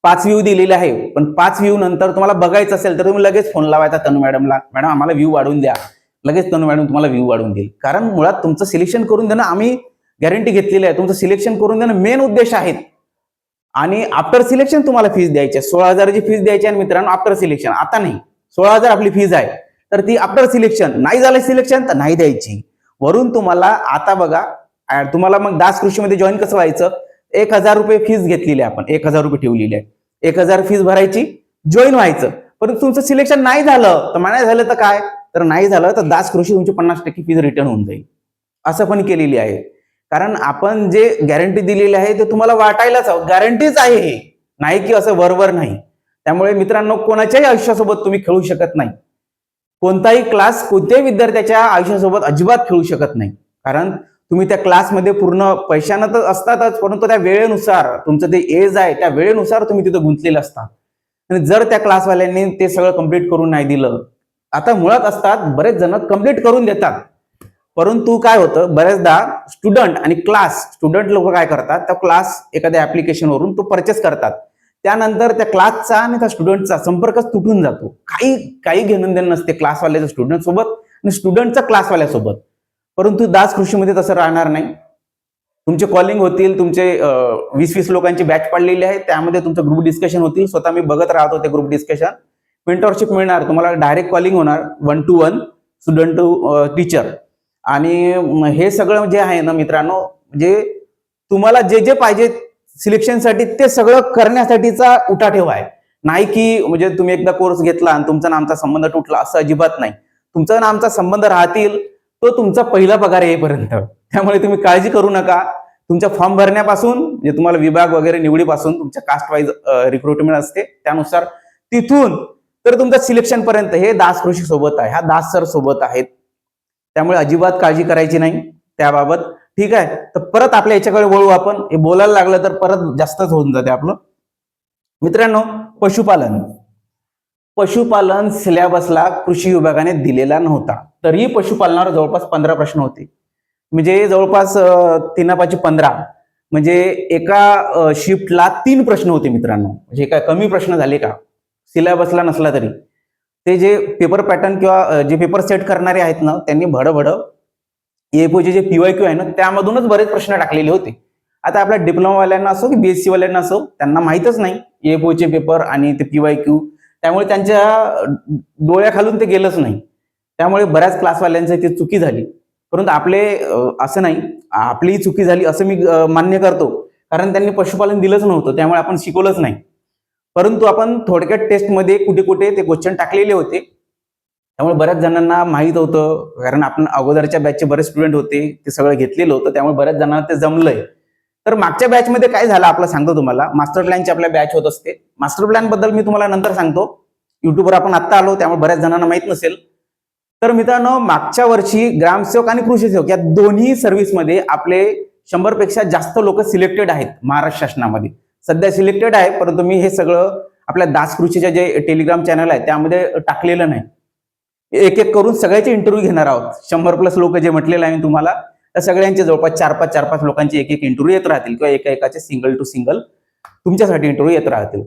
5 व्ह्यू दिलेले आहे, पण 5 व्ह्यू नंतर तुम्हाला बघायचं असेल तर तुम्ही लगेच फोन लावायचा तनु मॅडमला, मॅडम आम्हाला व्ह्यू वाढवून द्या. लगेच तनु मॅडम तुम्हाला व्ह्यू वाढवून देईल. कारण मुळात तुमचं सिलेक्शन करून देणं आम्ही गॅरंटी घेतलेली आहे. तुमचं सिलेक्शन करून देणं मेन उद्देश आहे. आणि आफ्टर सिलेक्शन तुम्हाला फीस द्यायची आहे. 16,000ची फीस द्यायची आहे मित्रांनो आफ्टर सिलेक्शन. आता नाही, 16,000 आपली फीस आहे, तर ती आफ्टर सिलेक्शन. नाही झालं सिलेक्शन तर नाही द्यायची. वरून तुम्हाला आता बघा, तुम्हाला मग दास कृषीमध्ये जॉईन कसं व्हायचं, 1,000 रुपये फीस घेतलेली आहे आपण, 1,000 रुपये ठेवलेली आहे. 1,000 फीस भरायची, जॉईन व्हायचं. परंतु तुमचं सिलेक्शन नाही झालं तर नाही झालं तर काय, तर नाही झालं तर दास कृषी तुमची 50% फीस रिटर्न होऊन जाईल. असं पण केलेली आहे. कारण आपण जे गॅरंटी दिलेली आहे ते तुम्हाला वाटायलाच हवं, गॅरंटीच आहे हे, नाही की असं वरवर नाही. त्यामुळे मित्रांनो कोणाच्याही आयुष्यासोबत तुम्ही खेळू शकत नाही. कोणताही क्लास कोणत्याही विद्यार्थ्याच्या आयुष्यासोबत अजिबात खेळू शकत नाही. कारण तुम्ही त्या क्लासमध्ये पूर्ण पैशानं तर असतातच, परंतु त्या वेळेनुसार तुमचं ते एज आहे त्या वेळेनुसार तुम्ही तिथं गुंतलेलं असतात. आणि जर त्या क्लासवाल्यांनी ते सगळं कंप्लीट करून नाही दिलं, आता मुळात असतात बरेच जण कंप्लीट करून देतात, परंतु काय होतं बऱ्याचदा स्टुडंट आणि क्लास, स्टुडंट लोक काय करतात, त्या क्लास एखाद्या ऍप्लिकेशनवरून तो परचेस करतात, त्यानंतर त्या क्लासचा आणि त्या स्टुडंटचा संपर्कच तुटून जातो. काही घेणं देणं नसते क्लासवाल्याचं स्टुडंट सोबत आणि स्टुडंटचा क्लासवाल्यासोबत. परंतु दास कृषीमध्ये तसं राहणार नाही. तुमचे कॉलिंग होतील, तुमचे 20-20 लोकांची बॅच पडलेली आहे, त्यामध्ये तुमचं ग्रुप डिस्कशन होतील. स्वतः मी बघत राहतो ते ग्रुप डिस्कशन. मेंटरशिप मिळणार तुम्हाला, डायरेक्ट कॉलिंग होणार 1 to 1 स्टुडंट टू टीचर. आणि हे सगळं जे आहे ना मित्रांनो, म्हणजे तुम्हाला जे जे पाहिजे सिलेक्शनसाठी ते सगळं करण्यासाठीचा उठाठेव आहे. नाही की म्हणजे तुम्ही एकदा कोर्स घेतला आणि तुमचा आणि आमचा संबंध तुटला, असं अजिबात नाही. तुमचा आणि आमचा संबंध राहतील तो तुमचा पहिला पगार येईपर्यंत. त्यामुळे तुम्ही काळजी करू नका. तुमच्या फॉर्म भरण्यापासून म्हणजे तुम्हाला विभाग वगैरे निवडीपासून तुमच्या कास्ट वाईज रिक्रुटमेंट असते, त्यानुसार तिथून तर तुमचं सिलेक्शन पर्यंत हे दास कृषी सोबत आहे, हा दास सर सोबत आहेत. त्यामुळे अजिबात काळजी करायची नाही त्याबाबत. ठीक आहे, तर परत आपल्या याच्याकडे वळू आपण. हे बोलायला लागलं तर परत जास्तच होऊन जाते आपलं. मित्रांनो, पशुपालन पशुपालन सिलेबसला कृषी विभागाने दिलेला नव्हता, तरीही पशुपालनावर जवळपास 15 प्रश्न होते. म्हणजे जवळपास 3×5=15, म्हणजे एका शिफ्टला 3 प्रश्न होते मित्रांनो. म्हणजे काय कमी प्रश्न झाले का सिलेबसला नसला तरी? ते जे पेपर पॅटर्न किंवा जे पेपर सेट करणारे आहेत ना, त्यांनी भडभड एएफओचे जे पीवायक्यू आहे ना, त्यामधूनच बरेच प्रश्न टाकलेले होते. आता आपल्या डिप्लोमावाल्यांना असो की बीएससी वाल्यांना असो, त्यांना माहीतच नाही एएफओचे पेपर आणि ते पीवायक्यू, त्यामुळे त्यांच्या डोळ्याखालून ते गेलंच नाही. त्यामुळे बऱ्याच क्लासवाल्यांची ती चुकी झाली. परंतु आपले असं नाही, आपलीही चुकी झाली असं मी मान्य करतो, कारण त्यांनी पशुपालन दिलंच नव्हतं, त्यामुळे आपण शिकवलंच नाही. परंतु आपण थोडक्यात टेस्टमध्ये कुठे कुठे ते क्वेश्चन टाकलेले होते, त्यामुळे बऱ्याच जणांना माहीत होतं, कारण आपण अगोदरच्या बॅचचे बरेच स्टुडंट होते, ते सगळं घेतलेलं होतं, त्यामुळे बऱ्याच जणांना ते जमलंय. तर मागच्या बॅचमध्ये काय झालं आपलं सांगतो तुम्हाला. मास्टर प्लॅनची आपल्या बॅच होत असते. मास्टर प्लॅन बद्दल मी तुम्हाला नंतर सांगतो. युट्यूबवर आपण आत्ता आलो, त्यामुळे बऱ्याच जणांना माहित नसेल. तर मित्रांनो, मागच्या वर्षी ग्रामसेवक आणि कृषी सेवक या दोन्ही सर्व्हिसमध्ये आपले 100 पेक्षा जास्त लोक सिलेक्टेड आहेत महाराष्ट्र शासनामध्ये. सध्या सिलेक्टेड आहे, परंतु मी हे सगळं आपल्या दास कृषीच्या जे टेलिग्राम चॅनल आहे त्यामध्ये टाकलेलं नाही. एक एक करून सगळ्याचे इंटरव्ह्यू घेणार आहोत. 100+ लोक जे म्हटलेलं आहे मी तुम्हाला, तर सगळ्यांचे जवळपास 4-5 लोकांचे एक एक इंटरव्ह्यू येत राहतील, किंवा एकाचे सिंगल टू सिंगल तुमच्यासाठी इंटरव्ह्यू येत राहतील.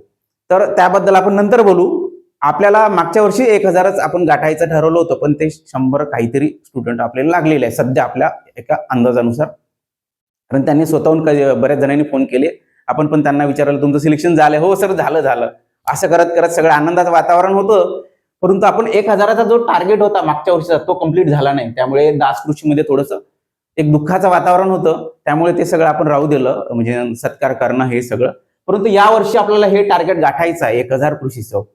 तर त्याबद्दल आपण नंतर बोलू. आपल्याला मागच्या वर्षी 1000च आपण गाठायचं ठरवलं होतं, पण ते 100 काहीतरी स्टुडंट आपल्याला लागलेले आहे सध्या आपल्या एका अंदाजानुसार. कारण त्यांनी स्वतःहून बऱ्याच जणांनी फोन केले, आपण पण त्यांना विचारलं तुमचं सिलेक्शन झालंय? हो सर झालं. असं करत करत सगळं आनंदाचं वातावरण होतं. परंतु आपण 1000चा जो टार्गेट होता मागच्या वर्षीचा तो कंप्लीट झाला नाही. त्यामुळे दास कृषीमध्ये थोडंसं एक दुःखाचं वातावरण होतं, त्यामुळे ते सगळं आपण राहू दिलं, म्हणजे सत्कार करणं हे सगळं. परंतु या वर्षी आपल्याला हे टार्गेट गाठायचं आहे 1000 कृषी सेवक.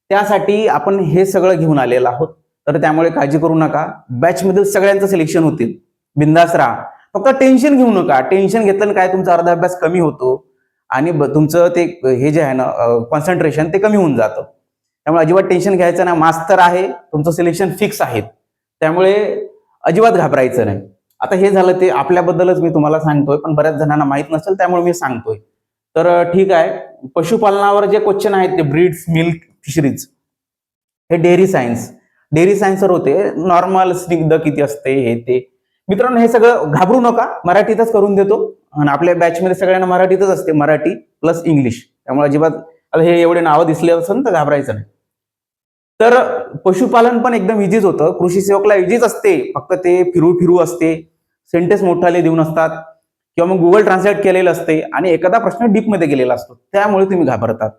त्यासाठी आपण हे सगळं घेऊन आलेलो आहोत. तर त्यामुळे काळजी करू नका, बॅचमधील सगळ्यांचं सिलेक्शन होतील. बिंदास राहा, फक्त टेन्शन घेऊ नका. टेन्शन घेतलं काय तुमचा अर्धा अभ्यास कमी होतो आणि तुमचं ते हे जे आहे ना कॉन्सन्ट्रेशन ते कमी होऊन जातं. त्यामुळे अजिबात टेन्शन घ्यायचं नाही. मास्तर आहे, तुमचं सिलेक्शन फिक्स आहे, त्यामुळे अजिबात घाबरायचं नाही. आता हे झालं ते आपल्याबद्दलच मी तुम्हाला सांगतोय, पण बऱ्याच जणांना माहित नसेल त्यामुळे मी सांगतोय. तर ठीक आहे, पशुपालनावर जे क्वेश्चन आहेत ते ब्रीड्स, मिल्क, फिशरीज, हे डेअरी सायन्सवर होते. नॉर्मल स्निग्ध किती असते हे ते. मित्रांनो, हे सगळं घाबरू नका, मराठीतच करून देतो. आणि आपल्या बॅचमध्ये सगळ्यांना मराठीतच असते, मराठी प्लस इंग्लिश. त्यामुळे अजिबात आता हे एवढे नावं दिसले असेल तर घाबरायचं नाही. तर पशुपालन पण एकदम इझीच होतं. कृषी सेवकला इझीच असते, फक्त ते फिरू असते, सेंटेन्स मोठाले देऊन असतात, किंवा मग गुगल ट्रान्सलेट केलेलं असते आणि एखादा प्रश्न डीपमध्ये गेलेला असतो, त्यामुळे तुम्ही घाबरतात.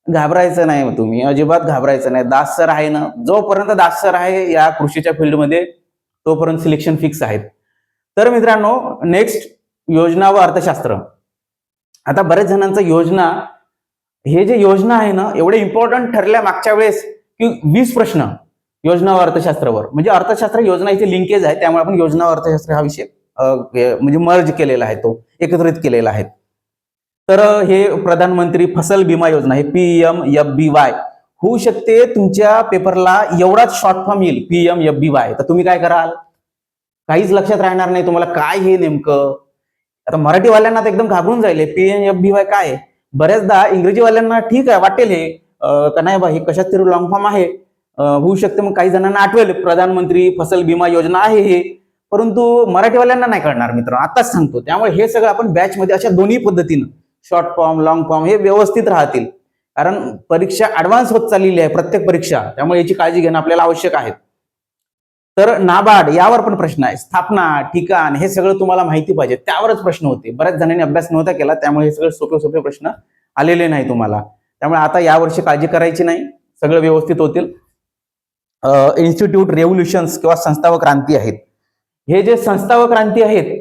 घाबरायचं नाही, तुम्ही अजिबात घाबरायचं नाही. दास सर आहे ना, जोपर्यंत दास सर आहे या कृषीच्या फील्डमध्ये तोपर्यंत सिलेक्शन फिक्स आहेत. तर मित्रांनो, नेक्स्ट योजना व अर्थशास्त्र. आता बऱ्याच जणांचा योजना, हे जे योजना आहे ना एवढे इम्पॉर्टंट ठरल्या मागच्या वेळेस की 20 प्रश्न योजना व अर्थशास्त्रावर, म्हणजे अर्थशास्त्र योजना इथे लिंकेज आहे, त्यामुळे आपण योजना व अर्थशास्त्र हा विषय म्हणजे मर्ज केलेला आहे, तो एकत्रित केलेला आहे. तर हे प्रधानमंत्री फसल बीमा योजना, हे PMFBY होऊ शकते. तुमच्या पेपरला एवढाच शॉर्ट फॉर्म येईल PMFBY, तर तुम्ही काय कराल? काहीच लक्षात राहणार नाही तुम्हाला काय हे नेमकं. आता मराठीवाल्यांना तर एकदम घाबरून जाईल PMFBY काय. बऱ्याचदा इंग्रजीवाल्यांना ठीक आहे वाटेल हे का नाही बा, हे कशात तरी लॉंग फॉर्म आहे, होऊ शकते मग काही जणांना आठवेल प्रधानमंत्री फसल बीमा योजना आहे हे, परंतु मराठीवाल्यांना नाही कळणार मित्रांनो, आताच सांगतो. त्यामुळे हे सगळं आपण बॅचमध्ये अशा दोन्ही पद्धतीनं शॉर्ट फॉर्म, लॉंग फॉर्म हे व्यवस्थित राहतील, कारण परीक्षा ऍडव्हान्स होत चाललेली आहे प्रत्येक परीक्षा, त्यामुळे याची काळजी घेणं आपल्याला आवश्यक आहे. तर नाबार्ड यावर पण प्रश्न आहे, स्थापना, ठिकाण, हे सगळं तुम्हाला माहिती पाहिजे, त्यावरच प्रश्न होते. बऱ्याच जणांनी अभ्यास नव्हता केला, त्यामुळे हे सगळे सोपे प्रश्न आलेले नाही तुम्हाला. त्यामुळे आता यावर्षी काळजी करायची नाही, सगळं व्यवस्थित होतील. इन्स्टिट्यूट रेव्होल्युशन्स किंवा संस्था व क्रांती आहेत, हे जे संस्था व क्रांती आहेत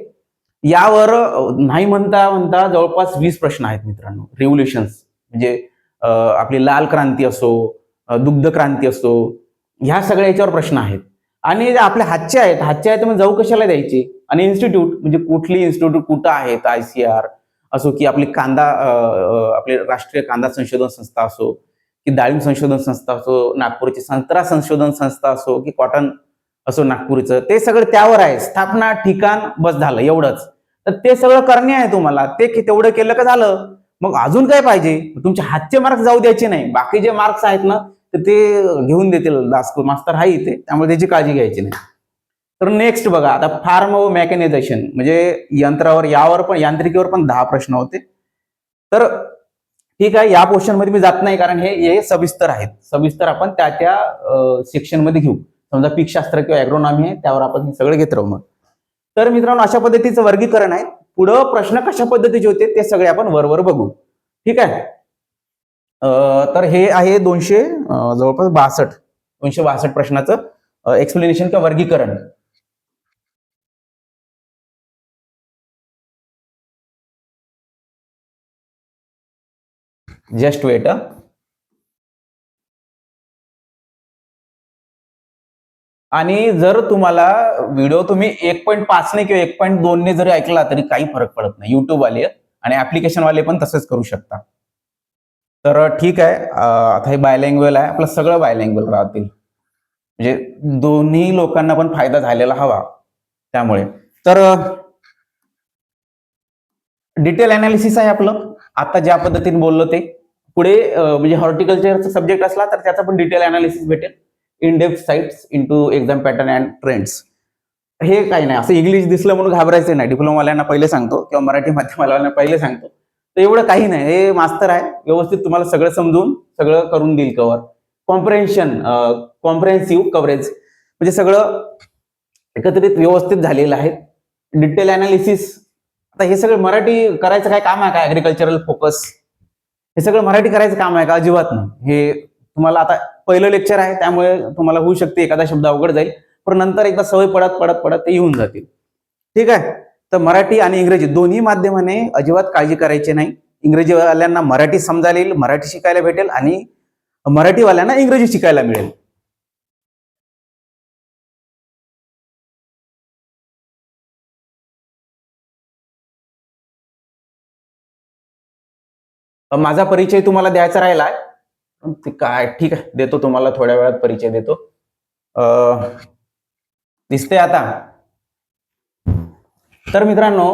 यावर नाही म्हणता म्हणता जवळपास 20 प्रश्न आहेत मित्रांनो. रिव्होल्युशन्स म्हणजे आपली लाल क्रांती असो, दुग्ध क्रांती असो, ह्या सगळ्या याच्यावर प्रश्न आहेत. आणि आपल्या हातचे आहेत मग जाऊ कशाला द्यायचे. आणि इन्स्टिट्यूट म्हणजे कुठली इन्स्टिट्यूट कुठं आहेत, ICR असो की आपली आपली राष्ट्रीय कांदा संशोधन संस्था असो की डाळिंब संशोधन संस्था असो, नागपूरची संत्रा संशोधन संस्था असो की कॉटन असो नागपूरचं, ते सगळं त्यावर आहे. स्थापना, ठिकाण, बस झालं एवढंच. तर ते सगळं करणे आहे तुम्हाला. ते तेवढं केलं का झालं. मग अजून काय पाहिजे. तुमचे हातचे मार्क्स जाऊ द्यायचे नाही. बाकी जे मार्क्स आहेत ना तर ते घेऊन देतील. दासको मास्तर आहे इथे, त्यामुळे त्याची काळजी घ्यायची नाही. तर नेक्स्ट बघा आता फार्म व मेकॅनायझेशन म्हणजे यंत्रावर, यावर पण यांत्रिकीवर पण 10 प्रश्न होते. तर ठीक आहे, या पोर्शन मध्ये मी जात नाही कारण हे सविस्तर आहेत. सविस्तर आपण त्या सेक्शन मध्ये घेऊ. समजा पीकशास्त्र किंवा ॲग्रोनॉमी आहे त्यावर आपण हे सगळं घेत राहू. मग तर मित्रांनो अशा पद्धतीचं वर्गीकरण आहे. पुढं प्रश्न कशा पद्धतीचे होते ते सगळे आपण वरवर बघू. ठीक आहे. तर हे आहे जवळपास 262 प्रश्नाचं एक्सप्लेनेशन किंवा वर्गीकरण. Just wait. आणि जर तुम्हाला व्हिडिओ तुम्ही 1.5 ने किंवा 1.2 ने जरी ऐकला तरी काही फरक पडत नाही. युट्यूब वाले आणि ऍप्लिकेशन वाले पण तसंच करू शकता. तर ठीक आहे. आता हे बायलँग्वेज आहे, आपलं सगळं बायलँग्वेज राहतील म्हणजे दोन्ही लोकांना पण फायदा झालेला हवा त्यामुळे. तर डिटेल अनालिसिस आहे आपलं. आता ज्या पद्धतीने बोललो ते पुढे म्हणजे हॉर्टिकल्चरचा सब्जेक्ट असला तर त्याचा पण डिटेल अनालिसिस भेटेल. In depth sites into exam pattern and trends. हे काही नाही, असं इंग्लिश दिसलं म्हणून घाबरायचं नाही. डिप्लोमावाल्यांना पहिले सांगतो किंवा मराठी माध्यमावाल्यांना पहिले सांगतो. तर एवढं काही नाही. हे मास्तर आहे, व्यवस्थित तुम्हाला सगळं समजून सगळं करून देईल कव्हर. कॉम्प्रेहेन्सिव्ह कव्हरेज म्हणजे सगळं एकत्रित व्यवस्थित झालेलं आहे. Detail analysis. आता हे सगळं मराठी करायचं काय काम आहे का. ऍग्रिकल्चरल फोकस हे सगळं मराठी करायचं काम आहे का. अजिबात नाही. हे तुम्हाला आता पहिलं लेक्चर आहे त्यामुळे तुम्हाला होऊ शकते एखादा शब्द अवघड जाईल, पण नंतर एकदा सवय पडत पडत पडत ते येऊन जातील. ठीक आहे. तर मराठी आणि इंग्रजी दोन्ही माध्यमाने अजिबात काळजी करायची नाही. इंग्रजीवाल्यांना मराठी समजायला येईल, मराठी शिकायला भेटेल आणि मराठीवाल्यांना इंग्रजी शिकायला मिळेल. माझा परिचय तुम्हाला द्यायचा राहिलाय. काय ठीक आहे, देतो तुम्हाला थोड्या वेळात परिचय देतो. दिसते आता. तर मित्रांनो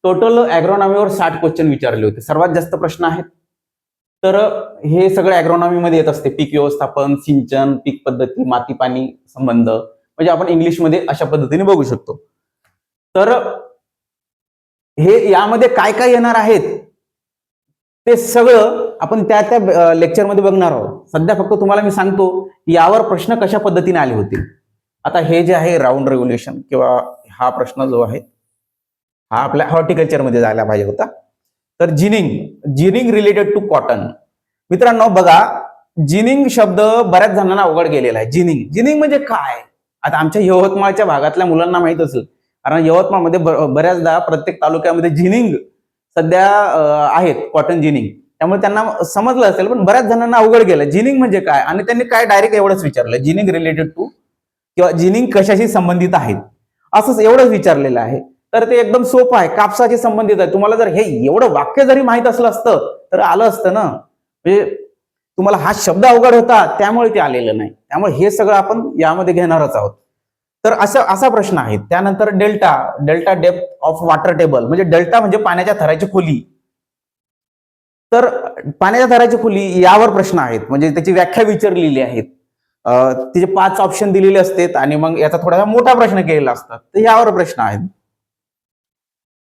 टोटल ॲग्रोनॉमीवर 60 क्वेश्चन विचारले होते. सर्वात जास्त प्रश्न आहेत. तर हे सगळं ॲग्रोनॉमी मध्ये येत असते. पीक व्यवस्थापन, सिंचन, पीक पद्धती, माती पाणी संबंध म्हणजे आपण इंग्लिशमध्ये अशा पद्धतीने बघू शकतो. तर हे यामध्ये काय काय येणार आहेत ते सगळं आपण त्या लेक्चरमध्ये बघणार आहोत. सध्या फक्त तुम्हाला मी सांगतो यावर प्रश्न कशा पद्धतीने आले होते. आता हे जे आहे राऊंड रेव्होल्युशन किंवा हा प्रश्न जो आहे हा आपल्या हॉर्टिकल्चर मध्ये जायला पाहिजे होता. तर जिनिंग रिलेटेड टू कॉटन. मित्रांनो बघा, जिनिंग शब्द बऱ्याच जणांना अवघड गेलेला आहे. जिनिंग म्हणजे काय. आता आमच्या यवतमाळच्या भागातल्या मुलांना माहित असेल कारण यवतमाळमध्ये बऱ्याचदा प्रत्येक तालुक्यामध्ये जिनिंग सध्या आहेत, कॉटन जिनिंग, त्यामुळे त्यांना समजलं असेल. पण बऱ्याच जणांना अवघड गेलं जिनिंग म्हणजे काय. आणि त्यांनी काय डायरेक्ट एवढंच विचारलं, जिनिंग रिलेटेड टू किंवा जिनिंग कशाशी संबंधित आहेत असंच एवढंच विचारलेलं आहे. तर ते एकदम सोपं आहे, कापसाशी संबंधित आहे. तुम्हाला जर हे एवढं वाक्य जरी माहित असलं असतं तर आलं असतं ना. म्हणजे तुम्हाला हा शब्द अवघड होता त्यामुळे ते आलेलं नाही. त्यामुळे हे सगळं आपण यामध्ये घेणारच आहोत. तर असा प्रश्न आहे. त्यानंतर delta depth of water table म्हणजे डेल्टा म्हणजे पाण्याच्या थराची खोली. तर पाण्याच्या थराची खोली यावर प्रश्न आहेत, म्हणजे त्याची व्याख्या विचारलेली आहेत. तिचे 5 ऑप्शन दिलेले असतात आणि मग याचा थोडासा मोठा प्रश्न केलेला असतात. तर यावर प्रश्न आहेत.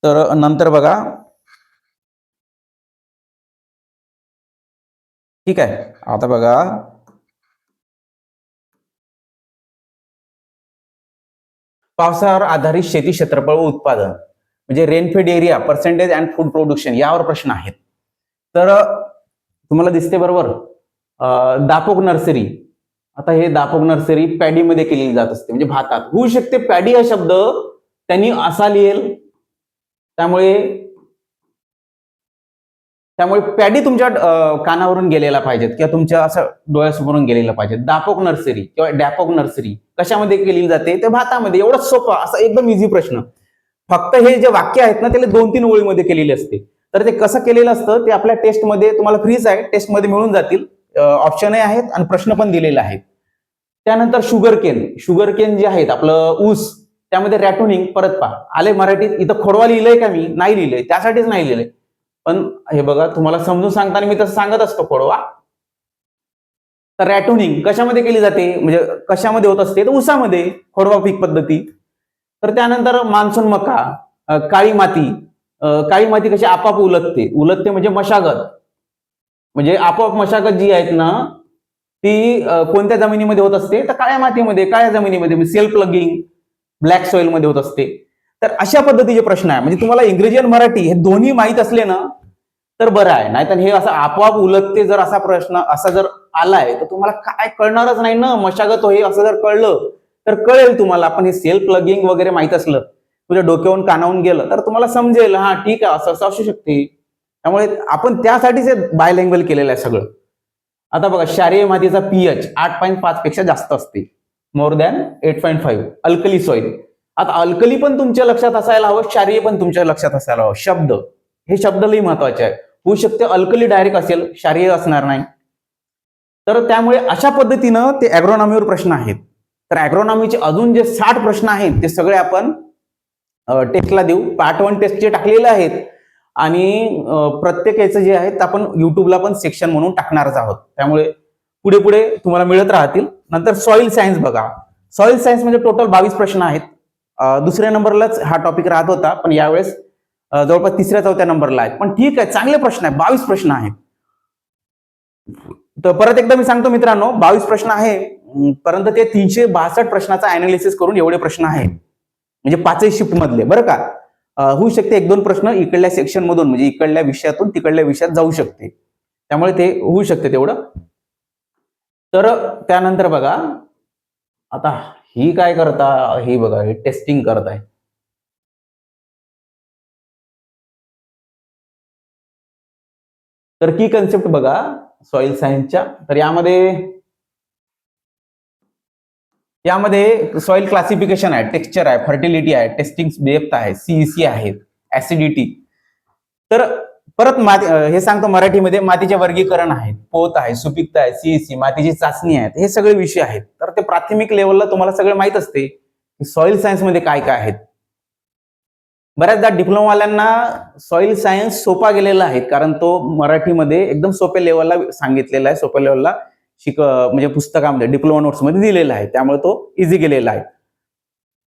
तर नंतर बघा, ठीक आहे. आता बघा पावसावर आधारित शेती क्षेत्रफळ व उत्पादन म्हणजे rainfed area percentage and food production यावर प्रश्न आहेत. तर तुम्हाला दिसते बरोबर दापोक नर्सरी. आता हे दापोग नर्सरी पॅडीमध्ये केलेली जात असते, म्हणजे भातात. होऊ शकते पॅडी हा शब्द त्यांनी असा लिहेल, त्यामुळे पॅडी तुमच्या कानावरून गेलेला पाहिजे किंवा तुमच्या असं डोळ्यासमोरून गेलेला पाहिजे. दापोग नर्सरी किंवा डॅपोग नर्सरी कशामध्ये केली जाते? ते भातामध्ये. एवढंच सोपं, असा एकदम इझी प्रश्न. फक्त हे जे वाक्य आहेत ना, त्याला 2-3 ओळीमध्ये केलेले असते. तर ते कसं केलेलं असतं ते आपल्या टेस्टमध्ये तुम्हाला फ्रीच आहे, टेस्टमध्ये मिळून जातील. ऑप्शनही आहेत आणि प्रश्न पण दिलेले आहेत. त्यानंतर शुगर केन जे आहेत आपलं ऊस, त्यामध्ये रॅटोनिंग परत पहा. आले मराठीत? इथं खोडवा लिहिलंय का मी? नाही लिहिलंय, त्यासाठीच नाही लिहिलंय. पण हे बघा, तुम्हाला समजून सांगताना मी तसं सांगत असतो खोडवा. तर रॅटोनिंग कशामध्ये केली जाते, म्हणजे कशामध्ये होत असते? तर ऊसामध्ये, खोडवा पीक पद्धती. तर त्यानंतर मान्सून मका, काळी माती कशी आपोआप उलटते म्हणजे मशागत. म्हणजे आपोआप मशागत जी आहेत ना, ती कोणत्या जमिनीमध्ये होत असते? तर काळ्या मातीमध्ये, काळ्या जमिनीमध्ये, सेल्फ प्लगिंग, ब्लॅक सॉइल मध्ये होत असते. तर अशा पद्धतीचे प्रश्न आहे. म्हणजे तुम्हाला इंग्रजी आणि मराठी हे दोन्ही माहीत असले ना तर बरं आहे. नाहीतर हे असं आपोआप उलटते जर असा प्रश्न असा जर आलाय तर तुम्हाला काय कळणारच नाही ना. मशागत होईल असं जर कळलं तर कळेल तुम्हाला, पण हे सेल्फ प्लगिंग वगैरे माहित असलं, तुझ्या डोक्यावरून कानावून गेलं तर तुम्हाला समजेल, हा ठीक आहे असं असू शकते. त्यामुळे आपण त्यासाठीच बायलँग्वेज केलेलं आहे सगळं. आता बघा, क्षारीय मातीचा पीएच 8.5 पेक्षा जास्त असते, मोर दॅन 8.5. Alkali soil. आता अल्कली पण तुमच्या लक्षात असायला हवं, क्षारीय पण तुमच्या लक्षात असायला हवं. शब्द, हे शब्दही महत्वाचे आहे. होऊ शकते अल्कली डायरेक्ट असेल, क्षारीय असणार नाही. तर त्यामुळे अशा पद्धतीनं ते ॲग्रोनॉमीवर प्रश्न आहेत. तर ॲग्रोनॉमीचे अजून जे 60 प्रश्न आहेत ते सगळे आपण टेस्टला देऊ. पार्ट 1 टेस्टचे टाकलेले आहेत आणि प्रत्येक याचं जे आहे आपण युट्यूबला पण सेक्शन म्हणून टाकणारच आहोत. त्यामुळे पुढे पुढे तुम्हाला मिळत राहतील. नंतर सॉइल सायन्स बघा. सॉइल सायन्स म्हणजे टोटल 22 प्रश्न आहेत. दुसऱ्या नंबरलाच हा टॉपिक राहत होता, पण यावेळेस जवळपास 3ऱ्या-4थ्या नंबरला आहे. पण ठीक आहे, चांगले प्रश्न आहे. 22 प्रश्न आहेत. तर परत एकदा मी सांगतो मित्रांनो, 22 प्रश्न आहे, परंतु ते 362 प्रश्नाचा अनालिसिस करून एवढे प्रश्न आहेत. म्हणजे 5ही शिफ्ट मधले बरं का. होऊ शकते 1-2 प्रश्न इकडल्या सेक्शन मधून, म्हणजे इकडल्या विषयातून तिकडल्या विषयात जाऊ शकते. त्यामुळे ते होऊ शकते तेवढं. तर त्यानंतर बघा, आता ही काय करता, ही बघा, हे टेस्टिंग करत आहे. तर की कन्सेप्ट बघा सॉइल सायन्सच्या. तर यामध्ये सॉइल क्लासिफिकेशन आहे, टेक्स्चर आहे, फर्टिलिटी आहे, टेस्टिंग डेप्थ आहे, सीईसी आहे, ऍसिडिटी. तर परत हे सांगतो मराठीमध्ये, मातीचे वर्गीकरण आहे, पोत आहे, सुपीकता आहे, सीईसी, मातीची चाचणी आहे. हे सगळे विषय आहेत. तर ते प्राथमिक लेवलला तुम्हाला सगळं माहित असते की सॉइल सायन्स मध्ये काय काय आहेत. बऱ्याचदा डिप्लोमावाल्यांना सॉइल सायन्स सोपा गेलेला आहे, कारण तो मराठीमध्ये एकदम सोप्या लेवलला सांगितलेला आहे, सोप्या लेवलला म्हणजे पुस्तकामध्ये डिप्लोमा नोट्स मध्ये दिलेला आहे. त्यामुळे तो इझी गेलेला आहे.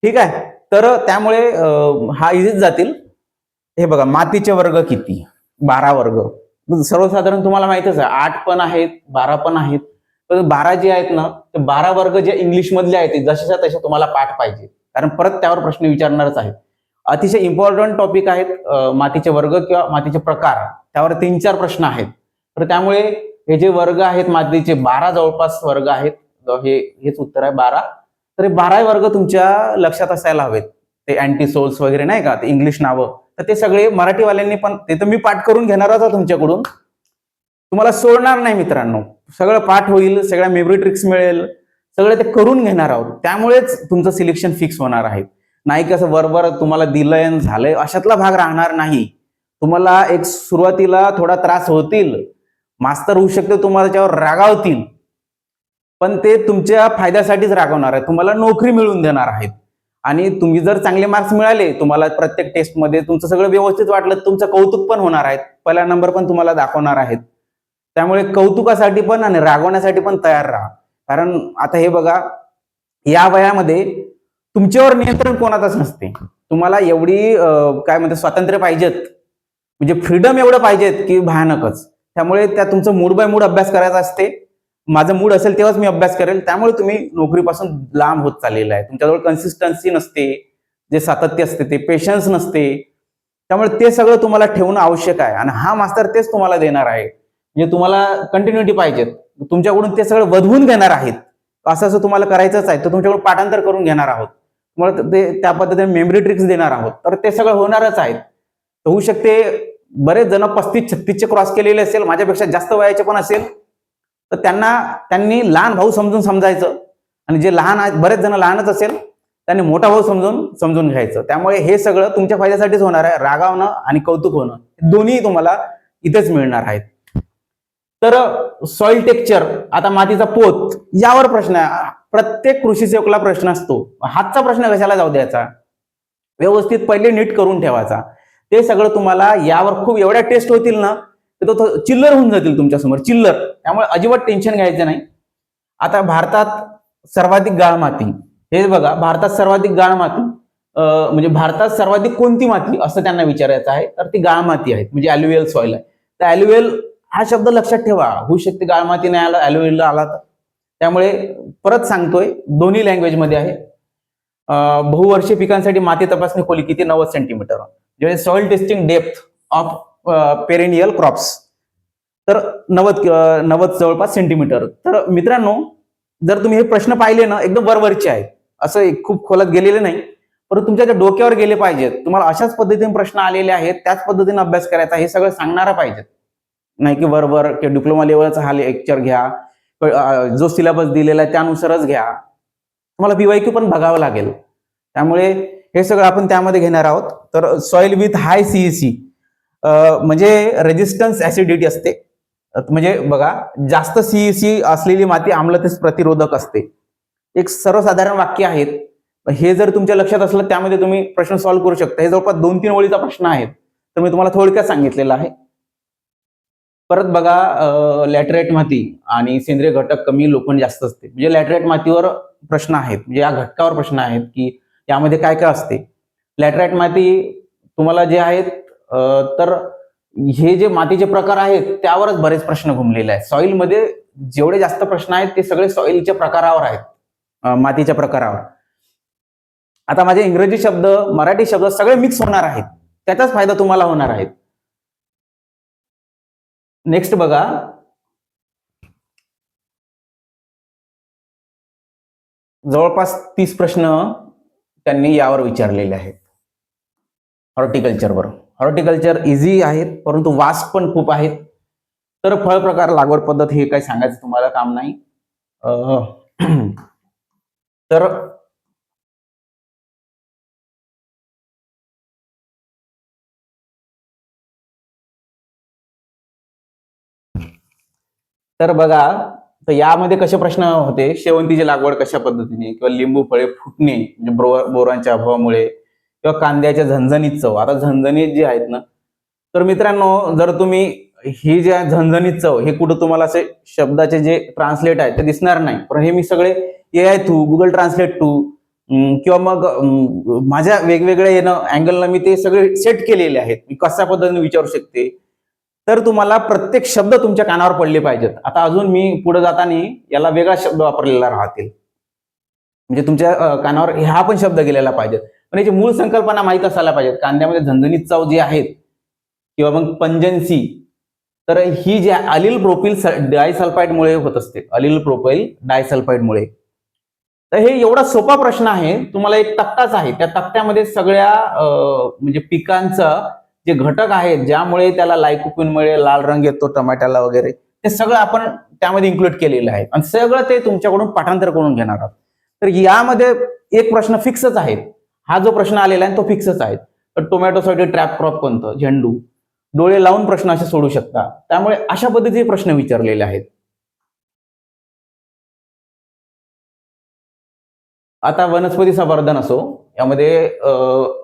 ठीक आहे. तर त्यामुळे हा इझीच जातील. हे बघा, मातीचे वर्ग किती? 12 वर्ग. सर्वसाधारण तुम्हाला माहितच आहे, 8 पण आहेत, 12 पण आहेत. तर 12 जे आहेत ना, ते 12 वर्ग जे इंग्लिश मधले आहेत जशाच्या तशा तुम्हाला पाठ पाहिजे, कारण परत त्यावर प्रश्न विचारणारच आहेत. अतिशय इम्पॉर्टंट टॉपिक आहेत मातीचे वर्ग किंवा मातीचे प्रकार. त्यावर 3-4 प्रश्न आहेत. तर त्यामुळे हे जे वर्ग आहेत मातीचे 12 जवळपास वर्ग आहेत. हेच उत्तर आहे 12. तर हे 12 वर्ग तुमच्या लक्षात असायला हवेत. ते अँटीसोल्स वगैरे नाही का, ते इंग्लिश नावं. तर ते सगळे मराठीवाल्यांनी पण, ते तर मी पाठ करून घेणारच आहे तुमच्याकडून. तुम्हाला सोडणार नाही मित्रांनो. सगळं पाठ होईल, सगळ्या मेमरी ट्रिक्स मिळेल, सगळं ते करून घेणार आहोत. त्यामुळेच तुमचं सिलेक्शन फिक्स होणार आहे. नाही की असं वरवर तुम्हाला दिलंय आणि झालंय अशातला भाग राहणार नाही. तुम्हाला एक सुरुवातीला थोडा त्रास होतील, मास्तर होऊ शकते तुम्हाला त्याच्यावर रागावतील, पण ते तुमच्या फायद्यासाठीच रागवणार आहे. तुम्हाला नोकरी मिळवून देणार आहेत. आणि तुम्ही जर चांगले मार्क्स मिळाले, तुम्हाला प्रत्येक टेस्टमध्ये तुमचं सगळं व्यवस्थित वाटलं, तुमचं कौतुक पण होणार आहे, पहिला नंबर पण तुम्हाला दाखवणार आहेत. त्यामुळे कौतुकासाठी पण आणि रागवण्यासाठी पण तयार राहा. कारण आता हे बघा, या वयामध्ये तुमच्यावर नियंत्रण कोणाचंच नसते. तुम्हाला एवढी काय म्हणते स्वातंत्र्य पाहिजेत, म्हणजे फ्रीडम एवढं पाहिजेत की भयानकच. त्यामुळे त्या तुमचं मूड बाय मूड अभ्यास करायचा असते. माझं मूड असेल तेव्हाच मी अभ्यास करेल. त्यामुळे तुम्ही नोकरीपासून लांब होत चाललेला आहे. तुमच्याजवळ कन्सिस्टन्सी नसते, जे सातत्य असते ते, पेशन्स नसते. त्यामुळे ते सगळं तुम्हाला ठेवणं आवश्यक आहे. आणि हा मास्तर तेच तुम्हाला देणार आहे. म्हणजे तुम्हाला कंटिन्युटी पाहिजेत, तुमच्याकडून ते सगळं वधवून घेणार आहेत. असं असं तुम्हाला करायचंच आहे, तर तुमच्याकडून पाठांतर करून घेणार आहोत, तुम्हाला ते त्या पद्धतीने मेमरी ट्रिक्स देणार आहोत, तर ते सगळं होणारच आहे. होऊ शकते बरेच जण 35-36चे क्रॉस केलेले असेल, माझ्यापेक्षा जास्त वयाचे पण असेल, तर त्यांनी लहान भाऊ समजून समजायचं, आणि जे लहान आहेत, बरेच जण लहानच असेल, त्यांनी मोठा भाऊ समजून घ्यायचं. त्यामुळे हे सगळं तुमच्या फायद्यासाठीच होणार आहे. रागावणं आणि कौतुक होणं दोन्ही तुम्हाला इथेच मिळणार आहेत. तर सॉइल टेक्चर, आता मातीचा पोत, यावर प्रश्न आहे. प्रत्येक कृषी सेवकला प्रश्न असतो. हातचा प्रश्न कशाला जाऊ द्यायचा, व्यवस्थित पहिले नीट करून ठेवायचा. ते सगळं तुम्हाला यावर खूप एवढ्या टेस्ट होतील ना, तो चिल्लर होऊन जातील तुमच्यासमोर, चिल्लर. त्यामुळे अजिबात टेन्शन घ्यायचं नाही. आता भारतात सर्वाधिक गाळ माती, हे बघा, भारतात सर्वाधिक गाळ माती, म्हणजे भारतात सर्वाधिक कोणती माती असं त्यांना विचारायचं आहे, तर ती गाळ माती आहे, म्हणजे अल्युवियल सॉइल आहे. तर अल्युवियल हा शब्द लक्षात ठेवा. होऊ शकते गाळ माती नाही आला, अल्युवियल आला तर. त्यामुळे परत सांगतोय, दोन्ही लँग्वेज मध्ये आहे. बहुवर्षीय पिकांसाठी माती तपासणी खोली किती, 90 सेंटीमीटर, म्हणजे soil testing depth of perennial crops, तर 90 जवळपास सेंटीमीटर. तर मित्रांनो, जर तुम्ही हे प्रश्न पाहिले ना, एकदम वरवरचे आहेत, असं खूप खोलात गेलेले नाही, परंतु तुमच्या डोक्यावर गेले पाहिजेत. तुम्हाला अशाच पद्धतीने प्रश्न आलेले आहेत, त्याच पद्धतीने अभ्यास करायचा, हे सगळं सांगणारा पाहिजेत. नाही की वरवर किंवा डिप्लोमा लेवलचा हा लेक्चर घ्या, जो सिलेबस दिलेला आहे त्यानुसारच घ्या. तुम्हाला BYQ पण बघावं लागेल. त्यामुळे हे सगळं आपण त्यामध्ये घेणार आहोत. तर सॉइल विथ हाय CEC, म्हणजे रेजिस्टन्स ऍसिडिटी असते, म्हणजे बघा, जास्त CEC असलेली माती आम्लतेस प्रतिरोधक असते. एक सर्वसाधारण वाक्य आहेत. हे जर तुमच्या लक्षात असलं, त्यामध्ये तुम्ही प्रश्न सॉल्व्ह करू शकता. हे जवळपास 2-3 ओळीचा प्रश्न आहे, तर मी तुम्हाला थोडक्यात सांगितलेलं आहे. परत बघा, लॅटराइट माती आणि सेंद्रिय घटक कमी, लोखंड जास्त असते. म्हणजे लॅटराइट मातीवर प्रश्न आहेत, म्हणजे या घटकावर प्रश्न आहेत की यामध्ये काय काय असते. लॅटराइट माती तुम्हाला जे आहेत, तर हे जे मातीचे प्रकार आहेत त्यावरच बरेच प्रश्न घुमलेले आहेत. सॉइलमध्ये जेवढे जास्त प्रश्न आहेत ते सगळे सॉइलच्या प्रकारावर आहेत, मातीच्या प्रकारावर. आता माझे इंग्रजी शब्द, मराठी शब्द सगळे मिक्स होणार आहेत, त्याचाच फायदा तुम्हाला होणार आहे. नेक्स्ट बघा, जवळपास 30 प्रश्न त्यांनी यावर विचारलेले आहेत, हॉर्टिकल्चरवर. हॉर्टिकल्चर इझी आहेत, परंतु वास्ट पण खूप आहेत. तर फळ प्रकार, लागवड पद्धत, हे काही सांगायचं तुम्हाला काम नाही. तर तर बघा, तर यामध्ये कसे प्रश्न होते, शेवंतीची लागवड कशा पद्धतीने, किंवा लिंबू फळे फुटणे म्हणजे बोरांच्या अभावामुळे, किंवा कांद्याच्या झणझणीत चव. आता झणझणीत जे आहेत ना, तर मित्रांनो, जर तुम्ही ही जे झणझणीत चव, हे कुठं तुम्हाला असे शब्दाचे जे ट्रान्सलेट आहे ते दिसणार नाही, पण हे मी सगळे AI through, Google Translate too, किंवा मग माझ्या वेगवेगळ्या अँगलला मी ते सगळे सेट केलेले आहेत, मी कशा पद्धतीने विचारू शकते. तर तुम्हाला प्रत्येक शब्द तुमच्या कानावर पडले पाहिजेत. आता अजून मी पुढे जाताना याला वेगळा शब्द वापरलेला राहतील, म्हणजे तुमच्या कानावर हा पण शब्द गेलेला पाहिजे, पण याची मूळ संकल्पना माहित असायला पाहिजे. कांद्यामध्ये झणझणीत चव जी आहेत, किंवा मग पंजन्सी, तर ही जी अलिल प्रोपिल डायसल्फाइडमुळे होत असते, अलिल प्रोपिल डायसल्फाइडमुळे. तर हे एवढा सोपा प्रश्न आहे, तुम्हाला एक तक्ताच आहे, त्या तक्त्यामध्ये सगळ्या म्हणजे पिकांचा जे घटक आहेत, ज्यामुळे त्याला लायकोपिन मिळेल, लाल रंग येतो टमाट्याला वगैरे, ते सगळं आपण त्यामध्ये इन्क्लूड केलेलं आहे, आणि सगळं ते तुमच्याकडून पाठांतर करून घेणार आहोत. तर यामध्ये एक प्रश्न फिक्सच आहे, हा जो प्रश्न आलेला आहे तो फिक्सच आहे. तर टोमॅटोसाठी ट्रॅप क्रॉप कोणतं, झेंडू. डोळे लावून प्रश्न असे सोडू शकता. त्यामुळे अशा पद्धतीचे प्रश्न विचारलेले आहेत. आता वनस्पती संवर्धन असो, यामध्ये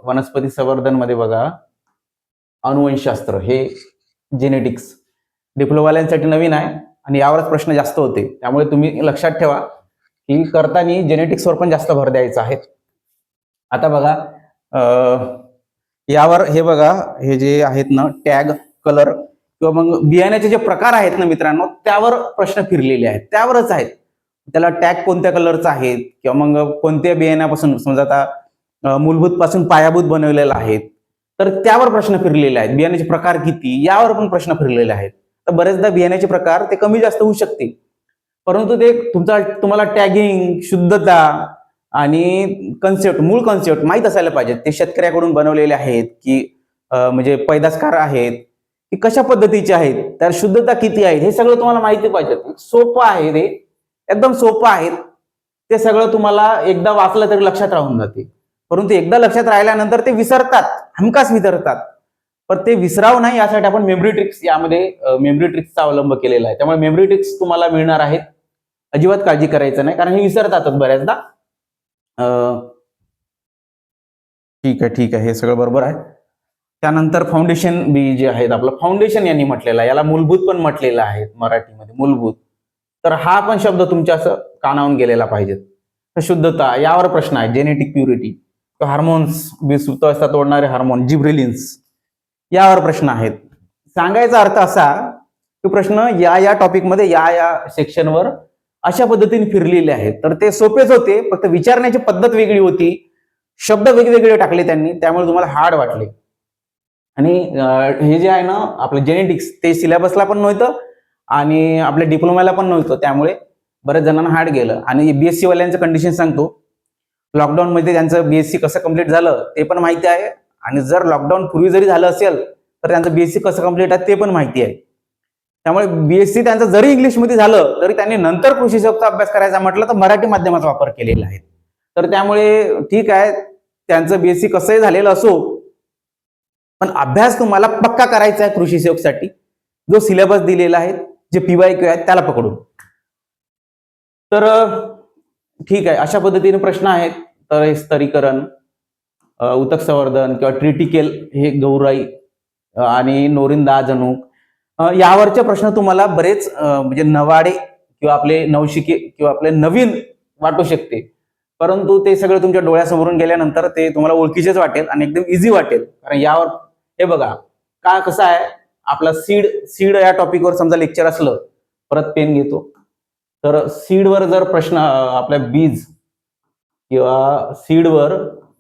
वनस्पती संवर्धन मध्ये बघा, अनुवंशशास्त्र, हे जेनेटिक्स डिप्लोमावाल्यांसाठी नवीन आहे, आणि यावरच प्रश्न जास्त होते. त्यामुळे तुम्ही लक्षात ठेवा की करताना जेनेटिक्सवर पण जास्त भर द्यायचा आहे. आता बघा, यावर हे बघा, हे जे आहेत ना टॅग, कलर, किंवा मग बियाण्याचे जे प्रकार आहेत ना मित्रांनो, त्यावर प्रश्न फिरलेले आहेत, त्यावरच आहेत. त्याला टॅग कोणत्या कलरचा आहे, किंवा मग कोणत्या बियाण्यापासून, समजा आता मूलभूत पासून पायाभूत बनवलेला आहे, तर त्यावर प्रश्न फिरलेले आहेत. बियाण्याचे प्रकार किती, यावर पण प्रश्न फिरलेले आहेत. तर बरेचदा बियाण्याचे प्रकार ते कमी जास्त होऊ शकते, परंतु ते तुम्हाला टॅगिंग, शुद्धता आणि कन्सेप्ट, मूळ कन्सेप्ट माहीत असायला पाहिजे. ते शेतकऱ्याकडून बनवलेले आहेत की म्हणजे पैदासकार आहेत की कशा पद्धतीचे आहेत, तर शुद्धता किती आहे, हे सगळं तुम्हाला माहिती पाहिजे. सोपं आहे, ते एकदम सोपं आहे. ते सगळं तुम्हाला एकदा वाचलं तरी लक्षात राहून जाते. परंतु एकदा लक्षात राहिल्यानंतर ते विसरतात, हमखास विसरतात. पण ते विसराव नाही यासाठी आपण मेमरी ट्रिक्स, यामध्ये मेमरी ट्रिक्सचा अवलंब केलेला आहे. त्यामुळे मेमरी ट्रिक्स तुम्हाला मिळणार आहेत, अजिबात काळजी करायचं नाही, कारण हे विसरतातच बऱ्याचदा. ठीक आहे, हे सगळं बरोबर आहे. त्यानंतर फाउंडेशन बी जे आहेत, आपलं फाउंडेशन यांनी म्हटलेलं आहे, याला मूलभूत पण म्हटलेलं आहे मराठीमध्ये, मूलभूत. तर हा पण शब्द तुमच्या असं कानावून गेलेला पाहिजे. शुद्धता, यावर प्रश्न आहे. जेनेटिक प्युरिटी, हार्मोन्स, सुप्तावस्था तोडणारे हार्मोन, जिब्रेलिन्स, यावर प्रश्न आहेत. सांगायचा अर्थ असा की प्रश्न या टॉपिकमध्ये या सेक्शनवर अशा पद्धतीने फिरलेले आहेत. तर ते सोपेच होते, फक्त विचारण्याची पद्धत वेगळी होती, शब्द वेगवेगळे टाकले त्यांनी, त्यामुळे तुम्हाला हार्ड वाटले. आणि हे जे आहे ना आपलं जेनेटिक्स, ते सिलेबसला पण नव्हतं आणि आपल्या डिप्लोमाला पण नव्हतं, त्यामुळे बऱ्याच जणांना हार्ड गेलं. आणि बीएससी वाल्यांचं कंडिशन सांगतो, लॉकडाऊन मध्ये त्यांचं बीएससी कसं कंप्लीट झालं ते पण माहिती आहे, आणि जर लॉकडाऊन पूर्वी जरी झालं असेल तर त्यांचं बीएससी कसं कंप्लीट आहे ते पण माहिती आहे. त्यामुळे बीएससी त्यांचं जरी इंग्लिशमध्ये झालं तरी त्यांनी नंतर कृषी सेवकचा अभ्यास करायचा म्हटलं तर मराठी माध्यमाचा वापर केलेला आहे. तर त्यामुळे ठीक आहे, त्यांचं बीएससी कसंही झालेलं असो, पण अभ्यास तुम्हाला पक्का करायचा आहे कृषी सेवकसाठी. जो सिलेबस दिलेला आहे, जे पीवायक्यू आहेत त्याला पकडून. तर ठीक आहे, अशा पद्धतीने प्रश्न आहेत. तर हे स्तरीकरण, उतक संवर्धन किंवा ट्रिटिकेल, हे गौराई आणि नोरिंदा जनुक, यावरचे प्रश्न तुम्हाला बरेच म्हणजे नवाडे किंवा आपले नवशिके किंवा आपले नवीन वाटू शकते, परंतु ते सगळं तुमच्या डोळ्यासमोरून गेल्यानंतर ते तुम्हाला ओळखीचेच वाटेल आणि एकदम इझी वाटेल. कारण यावर हे बघा, काय कसं आहे, आपला सीड या टॉपिकवर समजा लेक्चर असलं, परत पेन घेतो, तर सीडवर जर प्रश्न, आपल्या बीज किंवा सीडवर,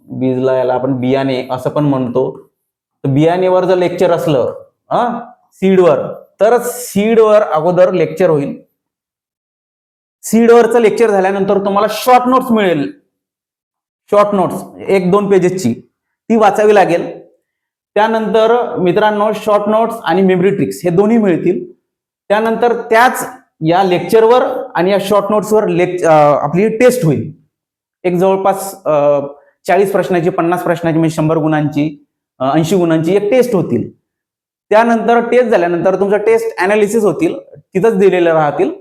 बीजला याला आपण बियाणे असं पण म्हणतो, तर बियाणेवर जर लेक्चर असलं सीडवर, तर सीडवर अगोदर लेक्चर होईल. सीडवरचं लेक्चर झाल्यानंतर तुम्हाला शॉर्ट नोट्स मिळेल. शॉर्ट नोट्स 1-2 पेजेसची, ती वाचावी लागेल. त्यानंतर मित्रांनो शॉर्ट नोट्स आणि मेमरी ट्रिक्स हे दोन्ही मिळतील. त्यानंतर त्याच या लेक्चरवर आणि या शॉर्ट नोट्सवर आपली टेस्ट होईल. एक जवळपास 40 प्रश्नाची, 50 प्रश्नाची, म्हणजे 100 गुणांची, 80 गुणांची एक टेस्ट होतील. त्यानंतर टेस्ट झाल्यानंतर तुमचं टेस्ट अनालिसिस होतील, तिथंच दिलेले राहतील.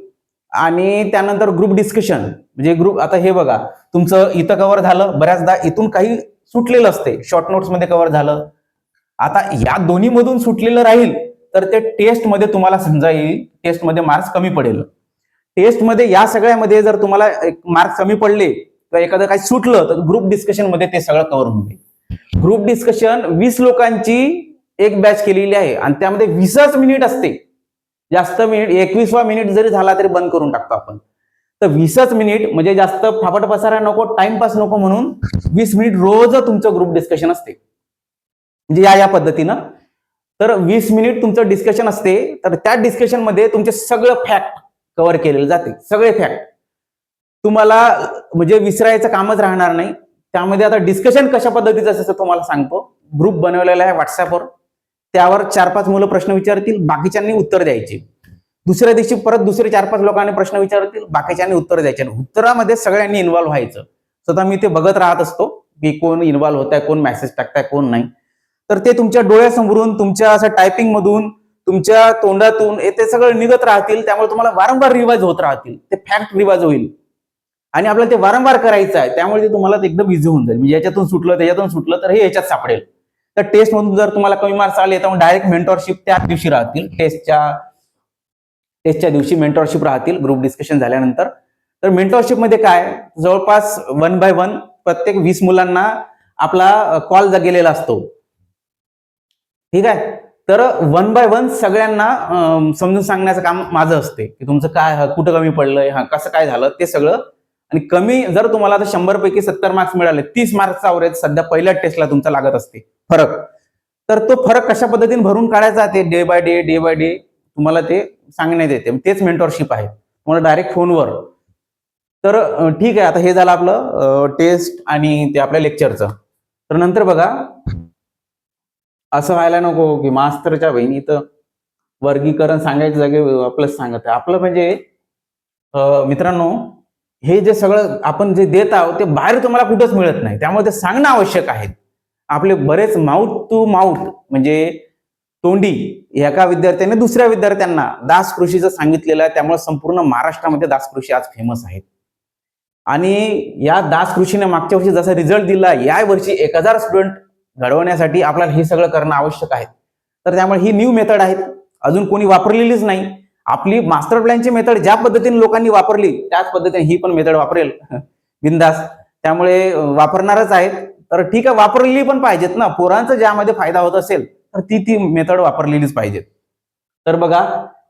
आणि त्यानंतर ग्रुप डिस्कशन, म्हणजे ग्रुप, आता हे बघा, तुमचं इथं कव्हर झालं, बऱ्याचदा इथून काही सुटलेलं असते, शॉर्ट नोट्स मध्ये कव्हर झालं. आता या दोन्ही मधून सुटलेलं राहील तर ते टेस्टमध्ये तुम्हाला समजा येईल, टेस्टमध्ये मार्क्स कमी पडेल. टेस्टमध्ये या सगळ्यामध्ये जर तुम्हाला मार्क्स कमी पडले किंवा एखादं काही सुटलं तर ग्रुप डिस्कशन मध्ये ते सगळं कव्हर होऊन जाईल. ग्रुप डिस्कशन 20 लोकांची एक बॅच केलेली आहे आणि त्यामध्ये 20च मिनिट असते. जास्त मिनिट, 21वा मिनिट जरी झाला तरी बंद करून टाकतो आपण. तर 20च मिनिट, म्हणजे जास्त फापट पसारा नको, टाइमपास नको, म्हणून 20 मिनिट रोज तुमचं ग्रुप डिस्कशन असते. म्हणजे या पद्धतीनं तर 20 मिनिट तुमचं डिस्कशन असते. तर त्या डिस्कशन मध्ये तुमचे सगळं फॅक्ट कव्हर केलेलं जाते, सगळे फॅक्ट तुम्हाला, म्हणजे विसरायचं कामच राहणार नाही. त्यामध्ये आता डिस्कशन कशा पद्धतीचं असतं तुम्हाला सांगतो. ग्रुप बनवलेला आहे व्हॉट्सअपवर, त्यावर 4-5 मुलं प्रश्न विचारतील, बाकीच्यांनी उत्तर द्यायचे. दुसऱ्या दिवशी परत दुसरे 4-5 लोकांनी प्रश्न विचारतील, बाकीच्यांनी उत्तर द्यायचे. उत्तरामध्ये सगळ्यांनी इन्व्हॉल्व्ह व्हायचं. स्वतः मी ते बघत राहत असतो की कोण इन्व्हॉल्व्ह होत आहे, कोण मेसेज टाकताय, कोण नाही. तर ते तुमच्या डोळ्यासमोरून, तुमच्या असं टायपिंग मधून, तुमच्या तोंडातून ते सगळं निघत राहतील. त्यामुळे तुम्हाला वारंवार रिवाइज होत राहतील, ते फॅक्ट रिवाइज होईल आणि आपल्याला ते वारंवार करायचं आहे. त्यामुळे ते तुम्हाला एकदम इझी होऊन जाईल. म्हणजे याच्यातून सुटलं, त्याच्यातून सुटलं, तर हे याच्यात सापडेल. तर टेस्ट मधून जर तुम्हाला कमी मार्क्स आले तर डायरेक्ट मेंटॉरशिप त्या दिवशी राहतील. टेस्टच्या दिवशी मेंटॉरशिप राहतील ग्रुप डिस्कशन झाल्यानंतर. तर मेंटॉरशिप मध्ये काय, जवळपास 1 by 1 प्रत्येक 20 मुलांना आपला कॉल गेलेला असतो. ठीक आहे, तर 1 by 1 सगळ्यांना समजून सांगण्याचं काम माझं असते की तुमचं काय, कुठं कमी पडलंय, कसं काय झालं ते सगळं. आणि कमी, जर तुम्हाला आता 100 पैकी 70 मार्क्स मिळाले, 30 मार्क्सचा अवरेज सध्या पहिल्या टेस्टला तुमचा लागत असते फरक. तर तो फरक कशा पद्धतीने भरून काढायचा ते डे बाय डे तुम्हाला ते सांगण्यात येते. तेच मेंटॉरशिप आहे. तुम्हाला डायरेक्ट फोनवर. तर ठीक आहे, आता हे झालं आपलं टेस्ट आणि ते आपल्या लेक्चरचं. तर नंतर बघा, असं व्हायला नको की मास्तरच्या बहिणी तर वर्गीकरण सांगायच्या जागी आपलंच सांगत आहे. आपलं म्हणजे मित्रांनो, हे जे सगळं आपण जे देत आहोत ते बाहेर तुम्हाला कुठंच मिळत नाही, त्यामुळे ते सांगणं आवश्यक आहे. आपले बरेच माउथ टू माउथ म्हणजे तोंडी एका विद्यार्थ्याने दुसऱ्या विद्यार्थ्यांना दास कृषीचं सांगितलेलं आहे, त्यामुळे संपूर्ण महाराष्ट्रामध्ये दास कृषी आज फेमस आहे. आणि या दास कृषीने मागच्या वर्षी जसा रिझल्ट दिला, या वर्षी 1000 स्टुडंट घडवण्यासाठी आपल्याला हे सगळं करणं आवश्यक आहे. तर त्यामुळे ही न्यू मेथड आहे, अजून कोणी वापरलेलीच नाही. आपली मास्टर प्लॅनची मेथड ज्या पद्धतीने लोकांनी वापरली त्याच पद्धतीने ही पण मेथड वापरेल बिंदास, त्यामुळे वापरणारच आहेत. तर ठीक आहे, वापरलेली पण पाहिजेत ना, पोरांचा ज्यामध्ये फायदा होत असेल तर ती मेथड वापरलेलीच पाहिजे. तर बघा,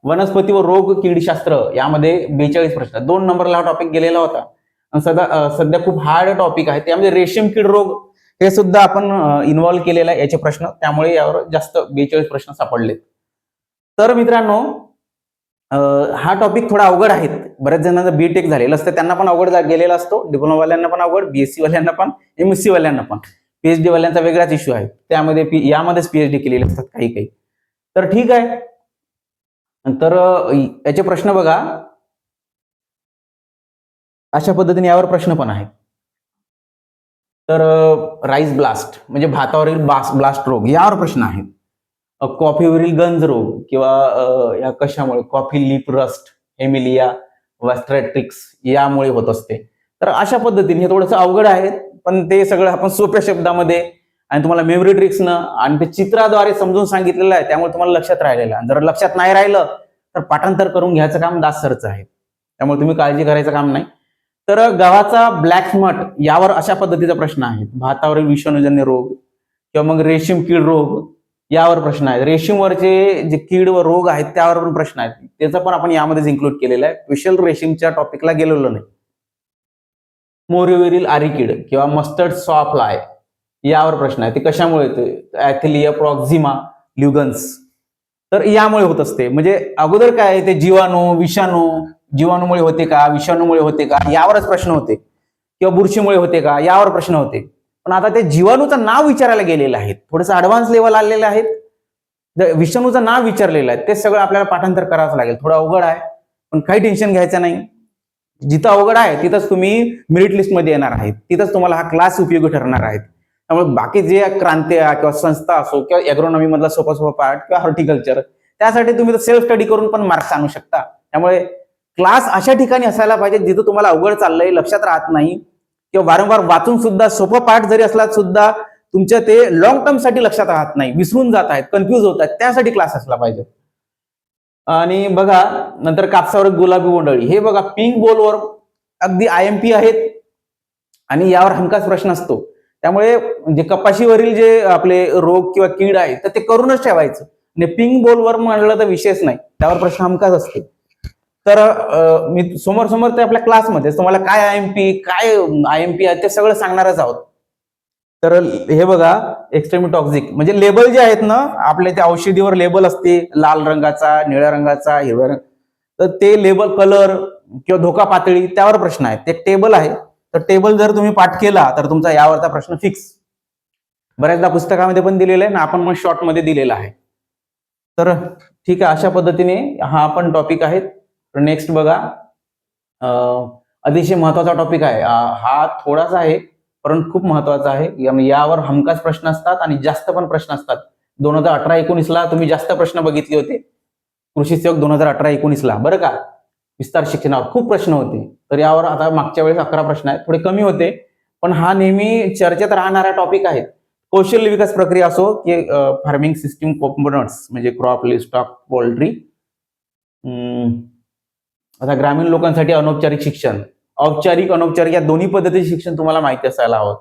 वनस्पती व रोग कीडशास्त्र यामध्ये 42 प्रश्न, 2 नंबरला हा टॉपिक गेलेला होता. सध्या खूप हार्ड टॉपिक आहे, त्यामध्ये रेशीम कीड रोग हे सुद्धा आपण इन्व्हॉल्व्ह केलेला आहे याचे प्रश्न, त्यामुळे यावर जास्त 42 प्रश्न सापडले. तर मित्रांनो, हा टॉपिक थोडा अवघड आहे. बऱ्याच जणांना बीटेक झालेलं असतं, त्यांना पण अवघड गेलेला असतो, डिप्लोमावाल्यांना पण अवघड, बीएससी वाल्यांना पण, एमएससी वाल्यांना पण. पीएचडी वाल्यांचा वेगळाच इश्यू आहे, त्यामध्ये यामध्येच पीएचडी केलेले असतात काही काही. तर ठीक आहे, तर याचे प्रश्न बघा, अशा पद्धतीने यावर प्रश्न पण आहेत. तर राईस ब्लास्ट म्हणजे भातावरील ब्लास्ट रोग यावर प्रश्न आहेत. कॉफीवरील गंज रोग किंवा या कशामुळे, कॉफी लिप रस्ट, एमिलिया वॅस्ट्रॅट्रिक्स यामुळे होत असते. तर अशा पद्धतीने हे थोडंसं अवघड आहे, पण ते सगळं आपण सोप्या शब्दामध्ये आणि तुम्हाला मेमरी ट्रिक्सनं आणि ते चित्राद्वारे समजून सांगितलेलं आहे, त्यामुळे तुम्हाला लक्षात राहिलेलं आहे. जर लक्षात नाही राहिलं तर पाठांतर करून घ्यायचं काम दास सरचं आहे, त्यामुळे तुम्ही काळजी करायचं काम नाही. तर गव्हाचा ब्लॅक स्मट यावर अशा पद्धतीचा प्रश्न आहे. भातावरील विषाणूजन्य रोग किंवा मग रेशीम कीड रोग यावर प्रश्न आहेत. रेशीमवरचे जे कीड व रोग आहेत त्यावर पण प्रश्न आहेत, त्याचा पण आपण यामध्येच इन्क्लूड केलेला आहे, स्पेशल रेशीमच्या टॉपिकला गेलेलो नाही. मोहरीवरील आरीकीड किंवा मस्टर्ड सॉ फ्लाय यावर प्रश्न आहे, ते कशामुळे येते, ॲथिलिया प्रॉक्झिमा ल्युगन्स, तर यामुळे होत असते. म्हणजे अगोदर काय, ते जीवाणूमुळे होते का, विषाणूमुळे होते का यावरच प्रश्न होते, किंवा बुरशीमुळे होते का यावर प्रश्न होते. पण आता ते जीवाणूचं नाव विचारायला गेलेलं आहे, थोडंसं ऍडव्हान्स लेवल आलेलं आहे, विषाणूचं नाव विचारलेलं आहे, ते सगळं आपल्याला पाठांतर करावं लागेल. थोडं अवघड आहे, पण काही टेन्शन घ्यायचं नाही. जिथं अवघड आहे तिथंच तुम्ही मेरिट लिस्टमध्ये येणार आहेत, तिथंच तुम्हाला हा क्लास उपयोगी ठरणार आहेत. त्यामुळे बाकी जे क्रांत्या किंवा संस्था असो किंवा ॲग्रोनॉमी मधला सोपा पार्ट किंवा हॉर्टिकल्चर, त्यासाठी तुम्ही सेल्फ स्टडी करून पण मार्क्स आणू शकता. त्यामुळे क्लास अशा ठिकाणी असायला पाहिजे जिथं तुम्हाला अवघड चाललंय, लक्षात राहत नाही, किंवा वारंवार वाचून सुद्धा सोपं पाठ जरी असला सुद्धा तुमच्या ते लॉंग टर्म साठी लक्षात राहत नाही, विसरून जात आहेत, कन्फ्युज होत आहेत, त्यासाठी क्लास असला पाहिजे. आणि बघा, नंतर कापसावर गुलाबी बोंडअळी, हे बघा पिंक बोलवर अगदी IMP आहेत आणि यावर हमखास प्रश्न असतो. त्यामुळे जे कपाशीवरील जे आपले रोग किंवा कीड आहे तर ते करूनच ठेवायचं, आणि पिंक बोलवर म्हणलं तर विशेष नाही, त्यावर प्रश्न हमखास असते. तर मी समोर ते आपल्या क्लासमध्ये तुम्हाला काय IMP आहे ते सगळं सांगणारच आहोत. तर हे बघा, एक्स्ट्रीम टॉक्सिक म्हणजे लेबल जे आहेत ना आपले, त्या औषधीवर लेबल असते लाल रंगाचा, निळ्या रंगाचा, हिरव्या रंग, तर ते लेबल, कलर किंवा धोका पातळी त्यावर प्रश्न आहे. ते टेबल आहे, तर टेबल जर तुम्ही पाठ केला तर तुमचा यावरचा प्रश्न फिक्स. बऱ्याचदा पुस्तकामध्ये पण दिलेला आहे ना, आपण पण शॉर्ट मध्ये दिलेला आहे. तर ठीक आहे, अशा पद्धतीने हा पण टॉपिक आहे. नेक्स्ट बघा, अतिशय महत्वाचा टॉपिक आहे हा, थोडासा आहे परंतु खूप महत्वाचा आहे. यावर हमखास प्रश्न असतात आणि जास्त पण प्रश्न असतात. 2018-19ला तुम्ही जास्त प्रश्न बघितले होते, कृषी सेवक 2018-19ला, बरं का, विस्तार शिक्षणावर खूप प्रश्न होते. तर यावर आता मागच्या वेळेस 11 प्रश्न आहेत, थोडे कमी होते, पण हा नेहमी चर्चेत राहणारा टॉपिक आहे. कौशल्य विकास प्रक्रिया असो की फार्मिंग सिस्टीम कॉम्पोनंट्स म्हणजे क्रॉप, लिव्हस्टॉक, पोल्ट्री, आता ग्रामीण लोकांसाठी अनौपचारिक शिक्षण, औपचारिक अनौपचारिक या दोन्ही पद्धतीचे शिक्षण तुम्हाला माहिती असायला हवं,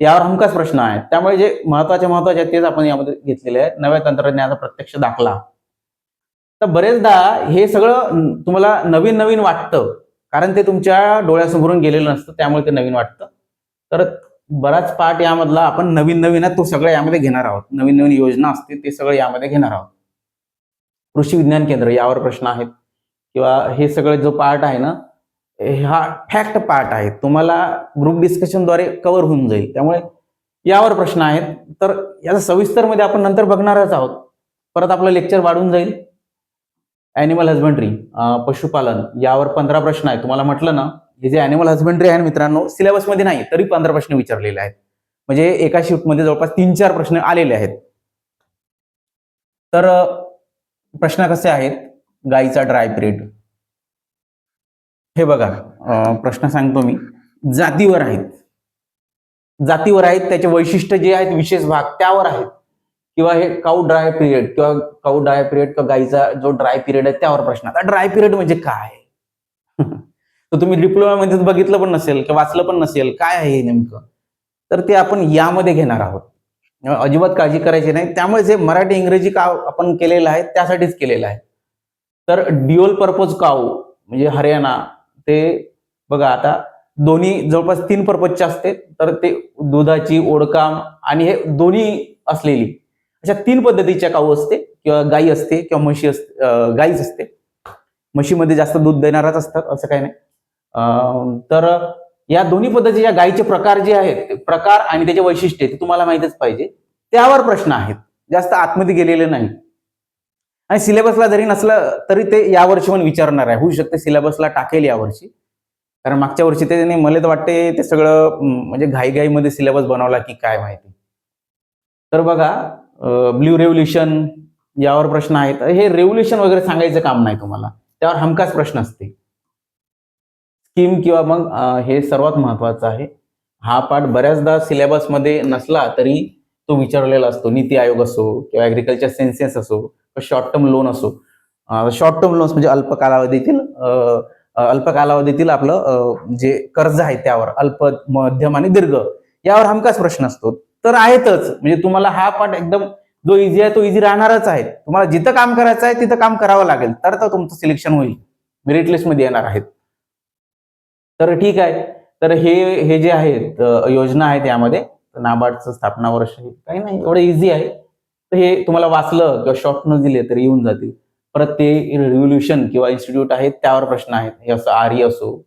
यावर हमखास प्रश्न आहेत. त्यामुळे जे महत्वाचे आहेत तेच आपण यामध्ये घेतलेले आहेत. नव्या तंत्रज्ञानाचा प्रत्यक्ष दाखला, तर बरेचदा हे सगळं तुम्हाला नवीन वाटतं, कारण ते तुमच्या डोळ्यासमोरून गेलेलं नसतं, त्यामुळे ते नवीन वाटतं. तर बराच पार्ट यामधला आपण नवीन आहे तो सगळं यामध्ये घेणार आहोत. नवीन योजना असते ते सगळं यामध्ये घेणार आहोत. कृषी विज्ञान केंद्र यावर प्रश्न आहेत. किंवा हे सगळं जो पार्ट आहे ना, हा फॅक्ट पार्ट आहे, तुम्हाला ग्रुप डिस्कशनद्वारे कव्हर होऊन जाईल. त्यामुळे यावर प्रश्न आहेत. तर याचा सविस्तरमध्ये आपण नंतर बघणारच आहोत. परत आपलं लेक्चर वाढून जाईल. ॲनिमल हजबंड्री, पशुपालन, यावर 15 प्रश्न आहेत. तुम्हाला म्हटलं ना, हे जे ॲनिमल हजबंड्री आहे मित्रांनो, सिलेबसमध्ये नाही तरी 15 प्रश्न विचारलेले आहेत. म्हणजे एका शिफ्टमध्ये जवळपास 3-4 प्रश्न आलेले आहेत. तर प्रश्न कसे आहेत? गाईचा ड्राय पिरियड. हे बघा, प्रश्न सांगतो मी. जातीवर आहेत. जातीवर आहेत, त्याचे वैशिष्ट्य जे आहेत, विशेष भाग त्यावर आहेत. किंवा हे काऊ ड्राय पिरियड किंवा गाईचा जो ड्राय पिरियड आहे त्यावर प्रश्न. आता ड्राय पिरियड म्हणजे काय? तर तुम्ही डिप्लोमामध्ये बघितलं पण नसेल किंवा वाचलं पण नसेल, काय आहे नेमकं? तर ते आपण यामध्ये घेणार आहोत. अजिबात काळजी करायची नाही. त्यामुळे जे मराठी इंग्रजी काव आपण केलेलं आहे त्यासाठीच केलेलं आहे. तर ड्युअल पर्पज काऊ म्हणजे हरियाणा, ते बघा आता दोन्ही जवळपास 3 पर्पजचे असते. तर ते दुधाची, ओढकाम आणि हे दोन्ही असलेली अशा 3 पद्धतीच्या काऊ असते किंवा गाई असते किंवा म्हशी असते. गाईच असते. म्हशीमध्ये जास्त दूध देणारच असतात, असं काही नाही. तर या दोन्ही पद्धतीच्या गाईचे प्रकार जे आहेत, प्रकार आणि त्याचे वैशिष्ट्य ते तुम्हाला माहितच पाहिजे. त्यावर प्रश्न आहेत, जास्त आतमध्ये गेलेले नाही. आणि सिलेबसला जरी नसलं तरी ते यावर्षी पण विचारणार आहे. होऊ शकते सिलेबसला टाकेल यावर्षी, कारण मागच्या वर्षी ते मला तर वाटते ते सगळं म्हणजे घाईघाईमध्ये सिलेबस बनवला की काय माहिती. तर बघा, ब्ल्यू रेव्होल्युशन यावर प्रश्न आहेत. हे रेव्होल्युशन वगैरे सांगायचं काम नाही तुम्हाला, त्यावर हमखास प्रश्न असते. स्कीम किंवा मग हे सर्वात महत्वाचं आहे. हा पार्ट बऱ्याचदा सिलेबसमध्ये नसला तरी तो विचारलेला असतो. नीती आयोग असो किंवा ॲग्रिकल्चर सेन्सेस असो, शॉर्ट टर्म लोन असो. शॉर्ट टर्म लोन्स म्हणजे अल्प कालावधीतील आपलं जे कर्ज आहे त्यावर, अल्प, मध्यम आणि दीर्घ, यावर हमखास प्रश्न असतो. तर आहेतच, म्हणजे तुम्हाला हा पार्ट एकदम जो इझी आहे तो इझी राहणारच आहे. तुम्हाला जिथं काम करायचं आहे तिथं काम करावं लागेल, तर तुमचं सिलेक्शन होईल, मेरिट लिस्टमध्ये येणार आहेत. तर ठीक आहे. तर हे जे आहेत योजना आहेत यामध्ये, नाबार्डचं स्थापना वर्ष काही नाही, एवढं इझी आहे. तर हे तुम्हाला वाचलं किंवा शॉर्ट नोट्स दिले तरी येऊन जातील. परत ते रिव्होल्युशन किंवा इन्स्टिट्यूट आहेत त्यावर प्रश्न आहेत. हे असं आर्य असो,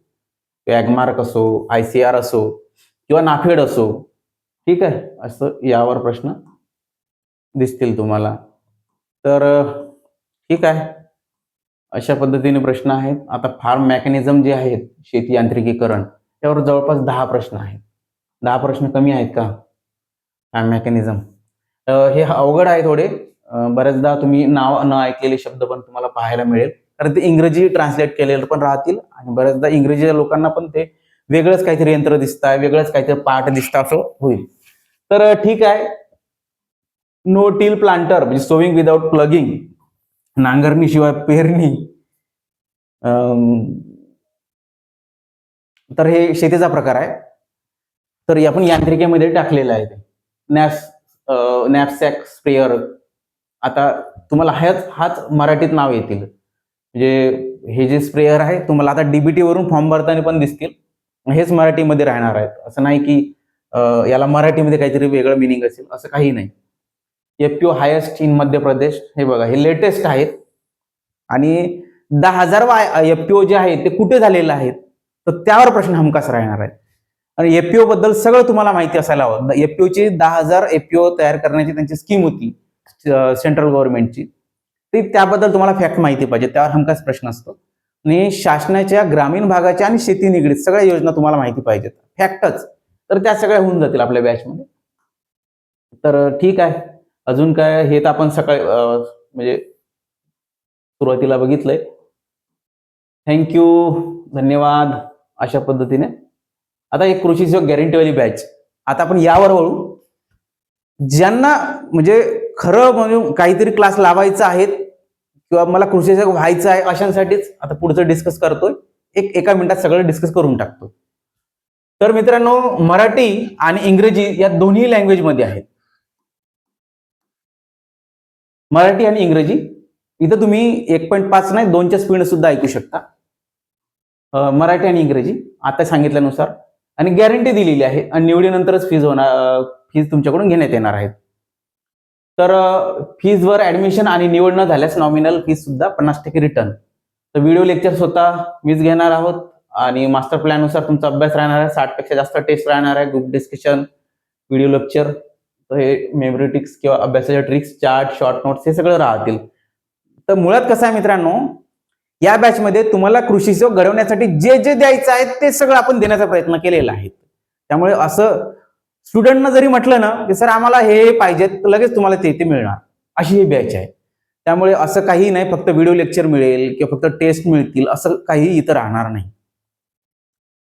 ॲग्मार्क असो, ICAR असो किंवा नाफेड असो, ठीक आहे, असं यावर प्रश्न दिसतील तुम्हाला. तर ठीक आहे, अशा पद्धतीने प्रश्न आहेत. आता फार्म मेकॅनिझम जे आहेत, शेती यांत्रिकीकरण, त्यावर जवळपास 10 प्रश्न आहेत. 10 प्रश्न कमी आहेत का? फार्म मेकॅनिझम हे अवघड आहे थोडे. बऱ्याचदा तुम्ही नाव न ऐकलेले शब्द पण तुम्हाला पाहायला मिळेल, कारण ते इंग्रजी ट्रान्सलेट केलेले पण राहतील आणि बऱ्याचदा इंग्रजीच्या लोकांना पण ते वेगळंच काहीतरी यंत्र दिसतं, वेगळंच काहीतरी पार्ट दिसतं, असं होईल. तर ठीक आहे. नो टिल प्लांटर म्हणजे सोविंग विदाउट प्लगिंग, नांगरणीशिवाय पेरणी. तर हे शेतीचा प्रकार आहे. तर आपण यांत्रिकेमध्ये टाकलेलं आहे ते. नॅपसॅक स्प्रेअर. आता तुम्हाला हाच मराठीत नाव येतील. म्हणजे हे जे स्प्रेअर आहे तुम्हाला आता DBT वरून फॉर्म भरताना पण दिसतील. हेच मराठीमध्ये राहणार आहेत. असं नाही की याला मराठीमध्ये काहीतरी वेगळं मिनिंग असेल, असं काही नाही. FPO highest in Madhya Pradesh, हे बघा, हे लेटेस्ट आहेत. आणि 10,000 FPO जे आहे ते कुठे झालेलं आहेत, तर त्यावर प्रश्न हमखास राहणार आहे. आणि FPO बद्दल सगळं तुम्हाला माहिती असायला हवं. FPOची 10,000 FPO तयार करण्याची त्यांची स्कीम होती सेंट्रल गव्हर्नमेंटची. ती त्याबद्दल तुम्हाला फॅक्ट माहिती पाहिजे, त्यावर हमखास प्रश्न असतो. आणि शासनाच्या ग्रामीण भागाच्या आणि शेती निगडीत सगळ्या योजना तुम्हाला माहिती पाहिजेत, फॅक्टच. तर त्या सगळ्या होऊन जातील आपल्या बॅचमध्ये. तर ठीक आहे. अजून काय, हे तर आपण सकाळी म्हणजे सुरुवातीला बघितलंय. थँक्यू, धन्यवाद. अशा पद्धतीने आता एक कृषी सेवक गॅरंटीवाली बॅच. आता आपण यावर वळू. ज्यांना म्हणजे खरं म्हणजे काहीतरी क्लास लावायचा आहे किंवा मला कृषी सेवक व्हायचं आहे, अशांसाठीच आता पुढचं डिस्कस करतोय. एका मिनिटात सगळं डिस्कस करून टाकतो. तर मित्रांनो, मराठी आणि इंग्रजी या दोन्ही लँग्वेजमध्ये आहेत. मराठी आणि इंग्रजी. इथं तुम्ही 1.5 नाही 2च्या स्पीड सुद्धा ऐकू शकता. मराठी आणि इंग्रजी आता सांगितल्यानुसार. आणि गॅरंटी दिलेली आहे आणि निवडीनंतरच फीज तुमच्याकडून घेण्यात येणार आहेत. तर फीजवर ऍडमिशन आणि निवड न झाल्यास नॉमिनल फीज सुद्धा 50% रिटर्न. तर व्हिडिओ लेक्चर स्वतः मीच घेणार आहोत आणि मास्टर प्लॅननुसार तुमचा अभ्यास राहणार आहे. 60 पेक्षा जास्त टेस्ट राहणार आहे, ग्रुप डिस्कशन, व्हिडिओ लेक्चर, तर हे मेमरी ट्रिक्स किंवा अभ्यासाच्या ट्रिक्स, चार्ट, शॉर्ट नोट्स हे सगळं राहतील. तर मुळात कसं आहे मित्रांनो, या बॅचमध्ये तुम्हाला कृषी सेवक घडवण्यासाठी जे जे द्यायचं आहे ते सगळं आपण देण्याचा प्रयत्न केलेला आहे. त्यामुळे असं स्टुडंटनं जरी म्हटलं ना की सर आम्हाला हे पाहिजे, तर लगेच तुम्हाला ते मिळणार, अशी ही बॅच आहे. त्यामुळे असं काही नाही फक्त व्हिडिओ लेक्चर मिळेल किंवा फक्त टेस्ट मिळतील असं काही इथं राहणार नाही.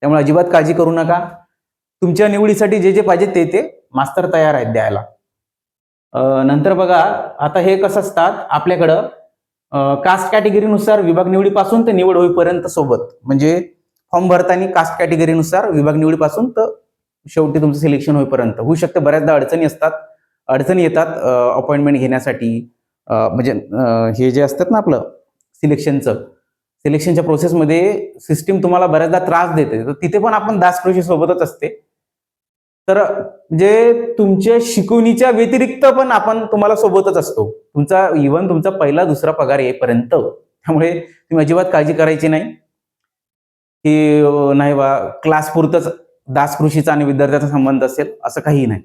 त्यामुळे अजिबात काळजी करू नका. तुमच्या निवडीसाठी जे जे पाहिजे ते मास्तर तयार आहेत द्यायला. नंतर बघा, आता हे कसं असतात आपल्याकडं कास्ट कॅटेगरीनुसार विभाग निवडीपासून ते निवड होईपर्यंत सोबत, म्हणजे फॉर्म भरताना कास्ट कॅटेगरीनुसार विभाग निवडीपासून तर शेवटी तुमचं सिलेक्शन होईपर्यंत होऊ शकतं. बऱ्याचदा अडचणी येतात अपॉइंटमेंट घेण्यासाठी. म्हणजे हे जे असतात ना आपलं सिलेक्शनच्या प्रोसेसमध्ये सिस्टीम तुम्हाला बऱ्याचदा त्रास देते, तर तिथे पण आपण दास कृषी सोबतच असते. तर म्हणजे तुमच्या शिकवणीच्या व्यतिरिक्त पण आपण तुम्हाला सोबतच असतो, तुमचा पहिला दुसरा पगार येईपर्यंत. त्यामुळे तुम्ही अजिबात काळजी करायची नाही की नाही बा क्लास पुरतच दास कृषीचा आणि विद्यार्थ्याचा संबंध असेल, असं काही नाही.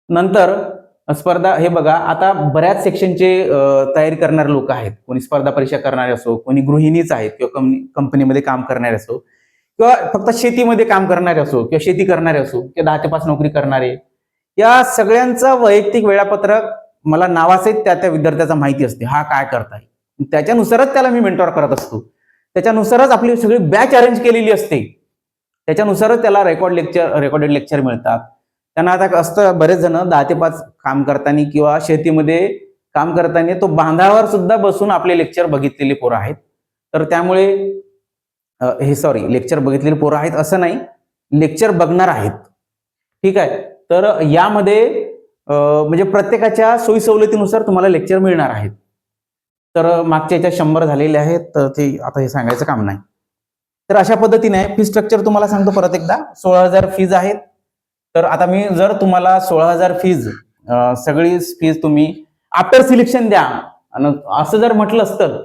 नंतर स्पर्धा, हे बघा आता बऱ्याच सेक्शनचे तयारी करणारे लोक आहेत. कोणी स्पर्धा परीक्षा करणारे असो, कोणी गृहिणीच आहेत किंवा कंपनीमध्ये काम करणारे असो, किंवा फक्त शेतीमध्ये काम करणारे असो किंवा शेती करणारे असो किंवा 10 ते 5 नोकरी करणारे, या सगळ्यांचं वैयक्तिक वेळापत्रक मला नावासहित त्या विद्यार्थ्याचा माहिती असते, हा काय करताय. त्याच्यानुसारच त्याला मी मेंटॉर करत असतो. त्याच्यानुसारच आपली सगळी बॅच अरेंज केलेली असते. त्याच्यानुसारच त्याला रेकॉर्डेड लेक्चर मिळतात. त्यांना आता असतं, बरेच जण 10 ते 5 काम करताना किंवा शेतीमध्ये काम करताना तो बांधावर सुद्धा बसून आपले लेक्चर बघितलेले पोरं आहेत. तर त्यामुळे लेक्चर बघितलेले पोरं आहेत असं नाही, लेक्चर बघणार आहेत. ठीक आहे. तर यामध्ये म्हणजे प्रत्येकाच्या सोयी सवलतीनुसार तुम्हाला लेक्चर मिळणार आहेत. तर मागच्या याच्या 100 झालेले आहेत, तर ते आता हे सांगायचं काम नाही. तर अशा पद्धतीने फी स्ट्रक्चर तुम्हाला सांगतो परत एकदा. 16,000 फीज आहेत. तर आता मी जर तुम्हाला 16,000 फीज, सगळी फीज तुम्ही आफ्टर सिलेक्शन द्या आणि असं जर म्हटलं असतं,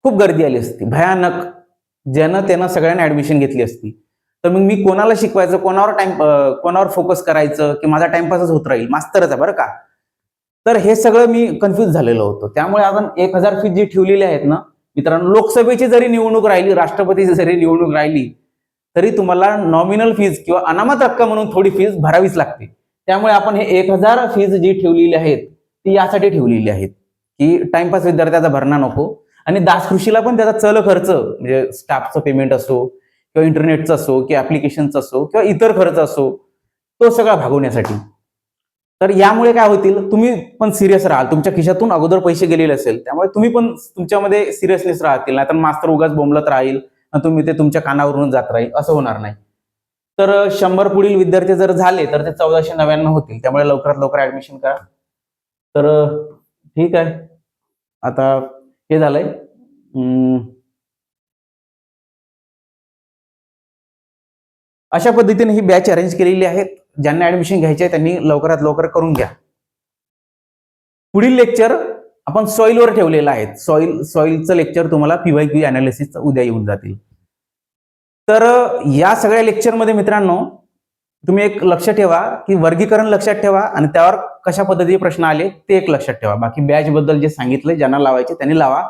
खूप गर्दी आली असती भयानक, ज्यानं त्यानं सगळ्यांना ऍडमिशन घेतली असती. तर मग मी कोणाला शिकवायचं, कोणावर फोकस करायचं की माझा टाइमपासच होत राहील, मास्तरच आहे बरं का. तर हे सगळं मी कन्फ्युज झालेलो होतो. त्यामुळे आपण 1,000 फीज जी ठेवलेली आहेत ना मित्रांनो, लोकसभेची जरी निवडणूक राहिली, राष्ट्रपतीची जरी निवडणूक राहिली, तरी तुम्हाला नॉमिनल फीज किंवा अनामत रक्कम म्हणून थोडी फीज भरावीच लागते. त्यामुळे आपण हे 1,000 फीज जी ठेवलेली आहेत ती यासाठी ठेवलेली आहेत की टाइमपास विद्यार्थ्याचा भरणा नको, आणि दास कृषीला पण त्याचा चल खर्च, म्हणजे स्टाफचं पेमेंट असो किंवा इंटरनेटचं असो किंवा ऍप्लिकेशनचं असो किंवा इतर खर्च असो, तो सगळा भागवण्यासाठी. तर यामुळे काय होतील, तुम्ही पण सिरियस राहाल, तुमच्या खिशातून अगोदर पैसे गेलेले असेल, त्यामुळे तुम्ही पण तुमच्यामध्ये सिरियसनेस राहतील. नाही तर मास्तर उगाच बोंबलत राहील आणि तुम्ही ते तुमच्या कानावरून जात राहील, असं होणार नाही. तर 100 पुढील विद्यार्थी जर झाले तर ते 1499 होतील. त्यामुळे लवकरात लवकर ऍडमिशन करा. तर ठीक आहे, आता हे झालंय. अशा पद्धतीने ही बॅच अरेंज केलेली आहे. ज्यांना ऍडमिशन घ्यायचे आहे त्यांनी लवकरात लवकर करून घ्या. पुढील लेक्चर आपण सॉइलवर ठेवलेलं आहे. सॉइलचं लेक्चर तुम्हाला PYQ अनालिसिस उद्या येऊन जातील. तर या सगळ्या लेक्चरमध्ये मित्रांनो तुम्ही एक लक्ष ठेवा की वर्गीकरण लक्षात ठेवा आणि त्यावर कशा पद्धतीचे प्रश्न आले ते एक लक्षात ठेवा. बाकी बॅच बद्दल जे सांगितलंय, ज्यांना लावायचे त्यांनी लावा.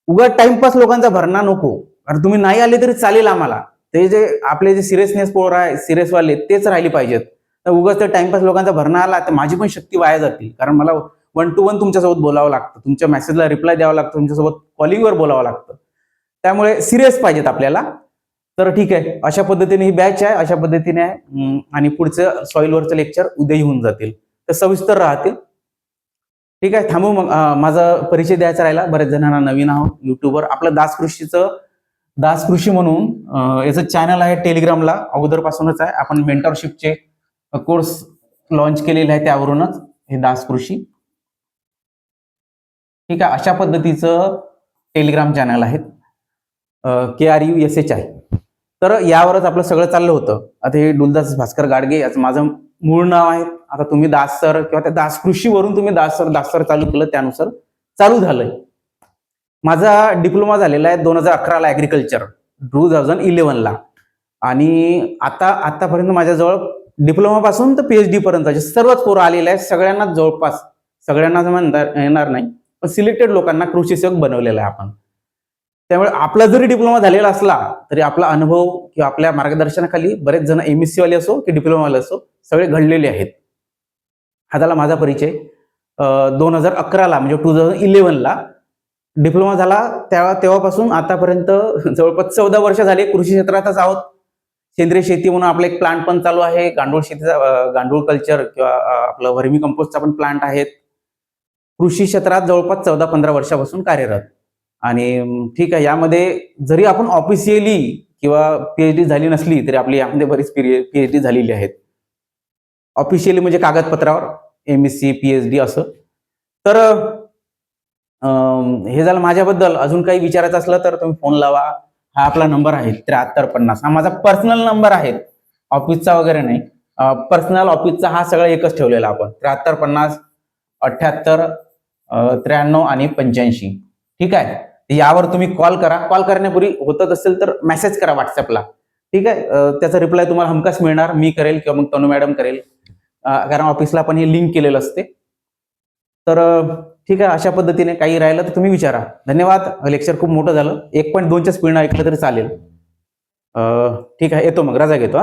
उगा टाइमपास लोकांचा भरणा नको. कारण तुम्ही नाही आले तरी चालेल, आम्हाला ते जे आपले जे सिरियसनेस पोर आहे, सिरियसवाले तेच राहिली पाहिजेत. तर उगाच ते टाइमपास लोकांचा भरणा आला तर माझी पण शक्ती वाया जाते. कारण मला 1 to 1 तुमच्यासोबत बोलावं लागतं, तुमच्या मेसेजला रिप्लाय द्यावा लागतो, तुमच्यासोबत कॉलिंगवर बोलावं लागतं. त्यामुळे सिरियस पाहिजेत आपल्याला. तर ठीक आहे, अशा पद्धतीने ही बॅच आहे, अशा पद्धतीने आहे. आणि पुढचं सॉइलवरचं लेक्चर उद्या येऊन जातील, तर सविस्तर राहतील. ठीक आहे, थांबू मग. माझा परिचय द्यायचा राहिला, बऱ्याच जणांना नवीन आहोत युट्यूबवर. आपलं दास कृषी म्हणून याचं चॅनल आहे टेलिग्रामला, अगोदरपासूनच आहे. आपण मेंटरशिपचे कोर्स लॉन्च केलेले आहे, त्यावरूनच हे दास कृषी. ठीक आहे, अशा पद्धतीचं टेलिग्राम चॅनल आहे, KRUSHI. तर यावरच आपलं सगळं चाललं होतं. आता हे डुलदास भास्कर गाडगे याचं माझं मूळ नाव आहे. आता तुम्ही दास सर किंवा त्या दास कृषीवरून तुम्ही दास सर चालू केलं, त्यानुसार चालू झालंय. माझा डिप्लोमा झालेला आहे 2011ला ॲग्रिकल्चर, 2011ला. आणि आतापर्यंत माझ्याजवळ डिप्लोमापासून तर PhD पर्यंतचे सर्वच पोरं आलेले आहेत. सगळ्यांनाच जवळपास, सगळ्यांना म्हणता येणार नाही, पण सिलेक्टेड लोकांना कृषी सेवक बनवलेला आहे आपण. त्यामुळे आपला जरी डिप्लोमा झालेला असला तरी आपला अनुभव किंवा आपल्या मार्गदर्शनाखाली बरेच जण MSc वाले असो की डिप्लोमावाले असो सगळे घडलेले आहेत. हा झाला माझा परिचय. 2011ला म्हणजे 2011ला डिप्लोमा झाला. तेव्हापासून आतापर्यंत जवळपास 14 वर्ष झाले कृषी क्षेत्रातच आहोत. सेंद्रिय शेती म्हणून आपलं एक प्लांट पण चालू आहे. गांडूळ शेतीचा, गांडूळ कल्चर किंवा आपलं व्हर्मी कंपोस्टचा पण प्लांट आहेत. कृषी क्षेत्रात जवळपास 14-15 वर्षापासून कार्यरत. आणि ठीक आहे, यामध्ये जरी आपण ऑफिशियली किंवा PhD झाली नसली तरी आपली यामध्ये बरीच PhD झालेली आहेत. ऑफिशियली म्हणजे कागदपत्रावर MSc PhD असं. तर हे झालं माझ्याबद्दल. अजून काही विचारायचं असलं तर तुम्ही फोन लावा. हा आपला नंबर आहे 7350. हा माझा पर्सनल नंबर आहे, ऑफिसचा वगैरे नाही. पर्सनल ऑफिसचा हा सगळं एकच ठेवलेला आपण, 7350 78 93 आणि 85. ठीक आहे, यावर तुम्ही कॉल करा. कॉल करण्यापूर्वी होतच असेल तर मेसेज करा व्हॉट्सअपला. ठीक आहे, त्याचा रिप्लाय तुम्हाला हमखास मिळणार. मी करेल किंवा मग तनू मॅडम करेल, कारण ऑफिसला पण हे लिंक केलेलं असते. तर ठीक आहे, अशा पद्धतीने काही राहिलं तर तुम्ही विचारा. धन्यवाद. लेक्चर खूप मोठं झालं. 1.2च्या स्पीडनं ऐकलं तरी चालेल. ठीक आहे, येतो मग, रजा घेतो.